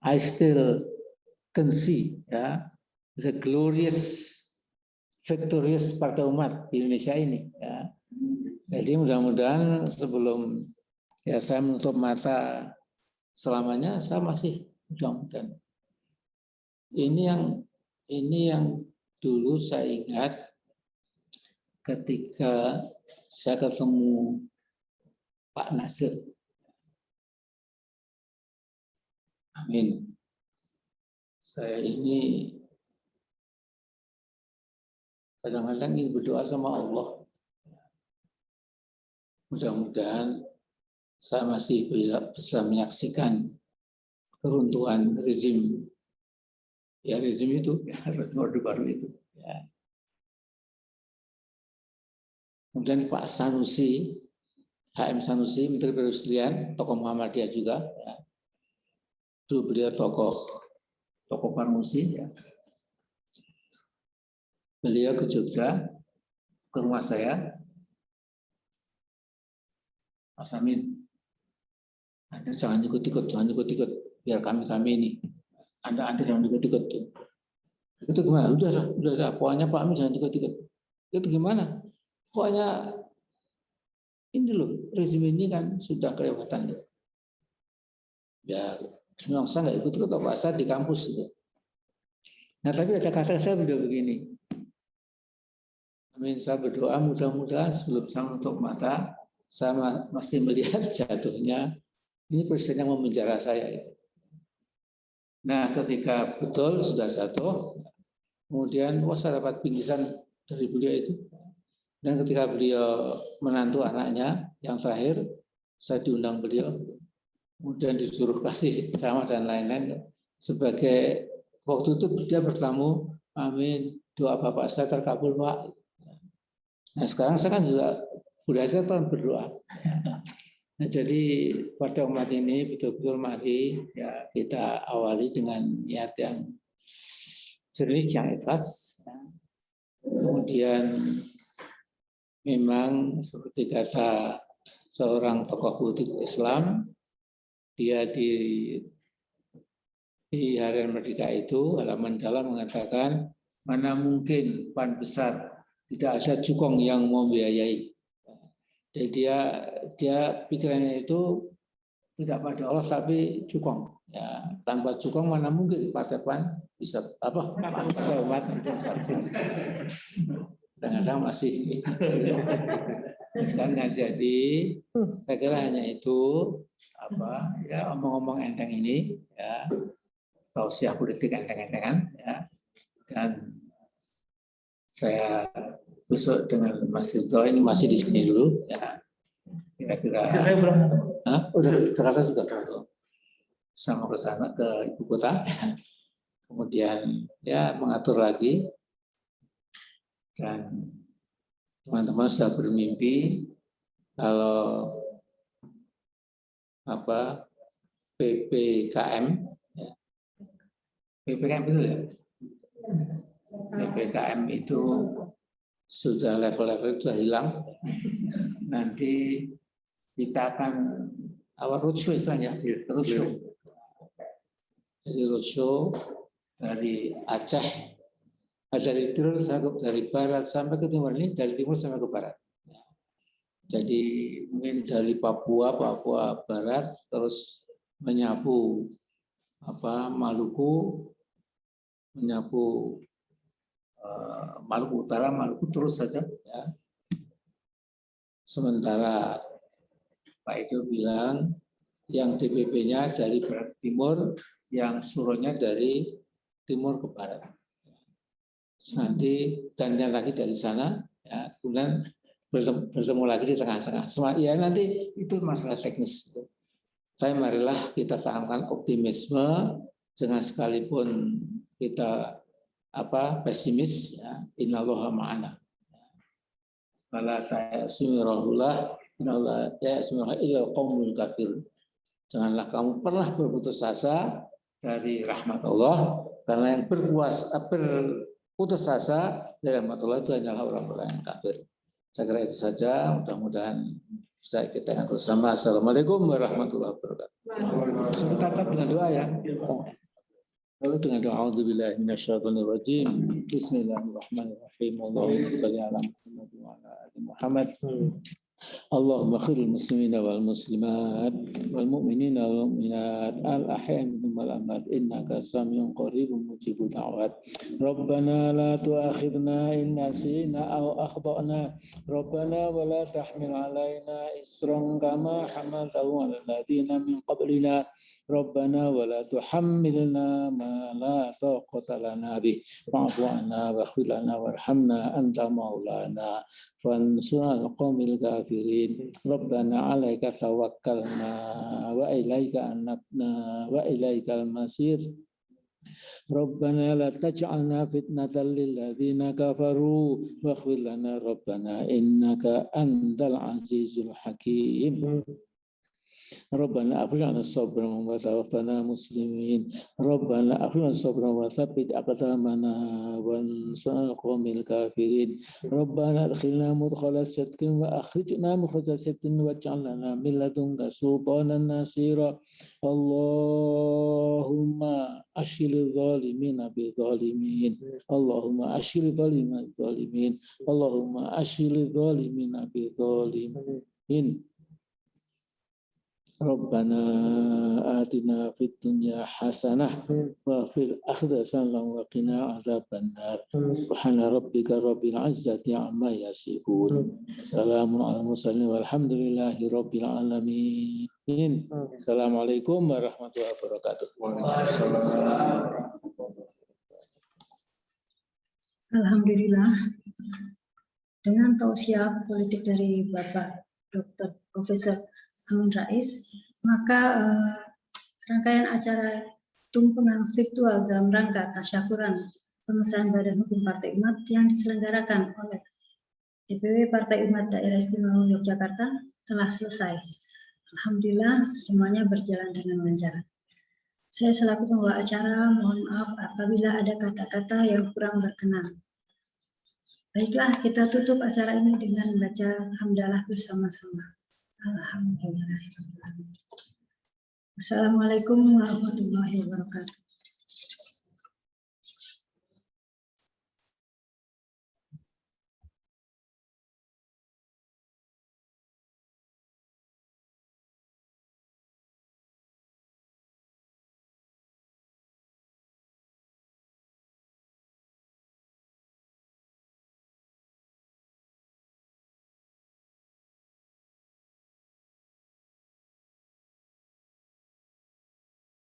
I still can see, ya, the glorious, victorious partai umat di Indonesia ini. Ya. Jadi mudah-mudahan sebelum ya saya menutup mata selamanya, saya masih mudah-mudahan. Ini yang dulu saya ingat ketika saya ketemu Pak Nasir. Amin. Saya ini kadang-kadang ingin berdoa sama Allah. Mudah-mudahan saya masih bisa menyaksikan keruntuhan rezim. Ya rezim itu, ya, rezim Orde Baru itu. Ya. Kemudian Pak Sanusi, HM Sanusi, Menteri Perindustrian, tokoh Muhammadiyah juga. Ya. Dulu beliau tokoh farmasi. Ya. Beliau ke Jogja, ke rumah saya. Mas Amin, Anda jangan ikut-ikut, biar kami ini. Anda jangan ikut-ikut. Itu gimana? Udah. Pokoknya Pak Amin jangan ikut-ikut. Itu gimana? Pokoknya ini loh, rezim ini kan sudah kelewatan. Ya, memang saya nggak ikut-ikut Pak saya di kampus itu. Nah, tapi ada kata saya begini. Amin, saya berdoa mudah-mudahan sebelum saya menutup mata, saya masih melihat jatuhnya ini presiden yang memenjara saya itu. Nah, ketika betul sudah jatuh, kemudian saya dapat bingkisan dari beliau itu. Dan ketika beliau menantu anaknya yang terakhir, saya diundang beliau, kemudian disuruh kasih ceramah dan lain-lain. Sebagai waktu itu dia bertamu, amin, doa bapak saya terkabul Pak. Nah sekarang saya kan juga belajar kan berdoa. Nah, jadi pada umat ini betul-betul mari ya kita awali dengan niat yang jernih, yang ikhlas. Kemudian memang seperti kata seorang tokoh politik Islam, dia di Harian Merdeka itu halaman dalam mengatakan mana mungkin PAN besar tidak ada cukong yang membiayai. Jadi dia pikirannya itu tidak pada Allah tapi cukong. Ya, tanpa cukong mana mungkin Partai PAN bisa Partai umat kadang-kadang masih sekarang nggak jadi. Saya kira hanya itu ya omong-omong enteng ini ya, tausiah politik enteng-entengan ya, dan saya besok dengan Mas Tito ini masih di sini dulu ya, kira-kira udah Jakarta juga sama ke sana ke ibu kota ya. Kemudian ya mengatur lagi. Dan teman-teman sudah bermimpi kalau PPKM, ya. PPKM itu ya, PPKM itu sudah level-level sudah hilang. Nanti kita akan roadshow istilahnya, roadshow. Jadi roadshow dari Aceh. Dari timur dari barat sampai ke timur, ini dari timur sampai ke barat. Jadi mungkin dari Papua Barat terus menyapu Maluku, menyapu Maluku Utara, Maluku terus saja. Ya. Sementara Pak Edo bilang yang DPP-nya dari barat ke timur, yang suruhnya dari timur ke barat. Nanti gantian lagi dari sana, ya, kemudian bertemu lagi di tengah-tengah. Ya nanti itu masalah teknis. Tapi marilah kita tanamkan optimisme, jangan sekalipun kita pesimis. Ya, innallaha ma'ana. Kalau saya sumirahullah, innallaha ya sumirahullah illa qaumul kafir. Janganlah kamu pernah berputus asa dari rahmat Allah, karena yang putus asa dari rahmat Allah itu hanyalah orang-orang yang kafir. Saya kira itu saja. Mudah-mudahan bisa kita dengar bersama. Assalamualaikum warahmatullahi wabarakatuh. Sebentar dengan doa ya. Lalu dengan doa auzubillahi minasyaitonir rajim. Bismillahirrahmanirrahim. Allahumma shalli ala Muhammad wa ala ali Muhammad. Allahumma khiril muslimina wal muslimat wal mu'minina wal mu'minat al ahya minhum wal amwat innaka samiun qaribun mujibud da'wat. Rabbana la tu'akhidna in nasina aw akhtana. Rabbana wa la tahmil alaina isran kama hamaltahu 'alal ladzina min qablina. Rabbana wa la tuhammilna ma la taqata lana bih. Wa'fu 'anna waghfir lana warhamna anta maulana fansurna al-qaumil kafirin. Rabbana 'alaika tawakkalna wa ilaika anabna wa ilaikal masir. ربنا لا تجعلنا فتنة للذين كفروا واغفر لنا ربنا إنك أنت العزيز الحكيم ربنا أخرجنا الصبر وتوفنا مسلمين ربنا أخرجنا الصبر وثبت أقدامنا وانصرنا القوم الكافرين ربنا أدخلنا مدخل صدق وأخرجنا مخرج صدق واجعل لنا من لدنك سلطانا نصيرا اللهم أشل الظالمين بالظالمين اللهم أشل الظالمين بالظالمين اللهم أشل الظالمين بالظالمين ربنا آتنا في الدنيا حسنة وفي الآخرة حسنة وقنا عذاب النار سبحان ربك رب العزة عما يصفون سلام على المرسلين والحمد لله رب العالمين السلام عليكم ورحمة الله وبركاته. Alhamdulillah, dengan tausiah politik dari Bapak Dr. Profesor Amin Rais, maka serangkaian acara tumpengan virtual dalam rangka tasyakuran pengesahan Badan Hukum Partai Umat yang diselenggarakan oleh DPW Partai Umat Daerah Istimewa Yogyakarta telah selesai. Alhamdulillah, semuanya berjalan dengan lancar. Saya selaku pembawa acara mohon maaf apabila ada kata-kata yang kurang berkenan. Baiklah, kita tutup acara ini dengan membaca hamdalah bersama-sama. Alhamdulillah. Assalamualaikum warahmatullahi wabarakatuh.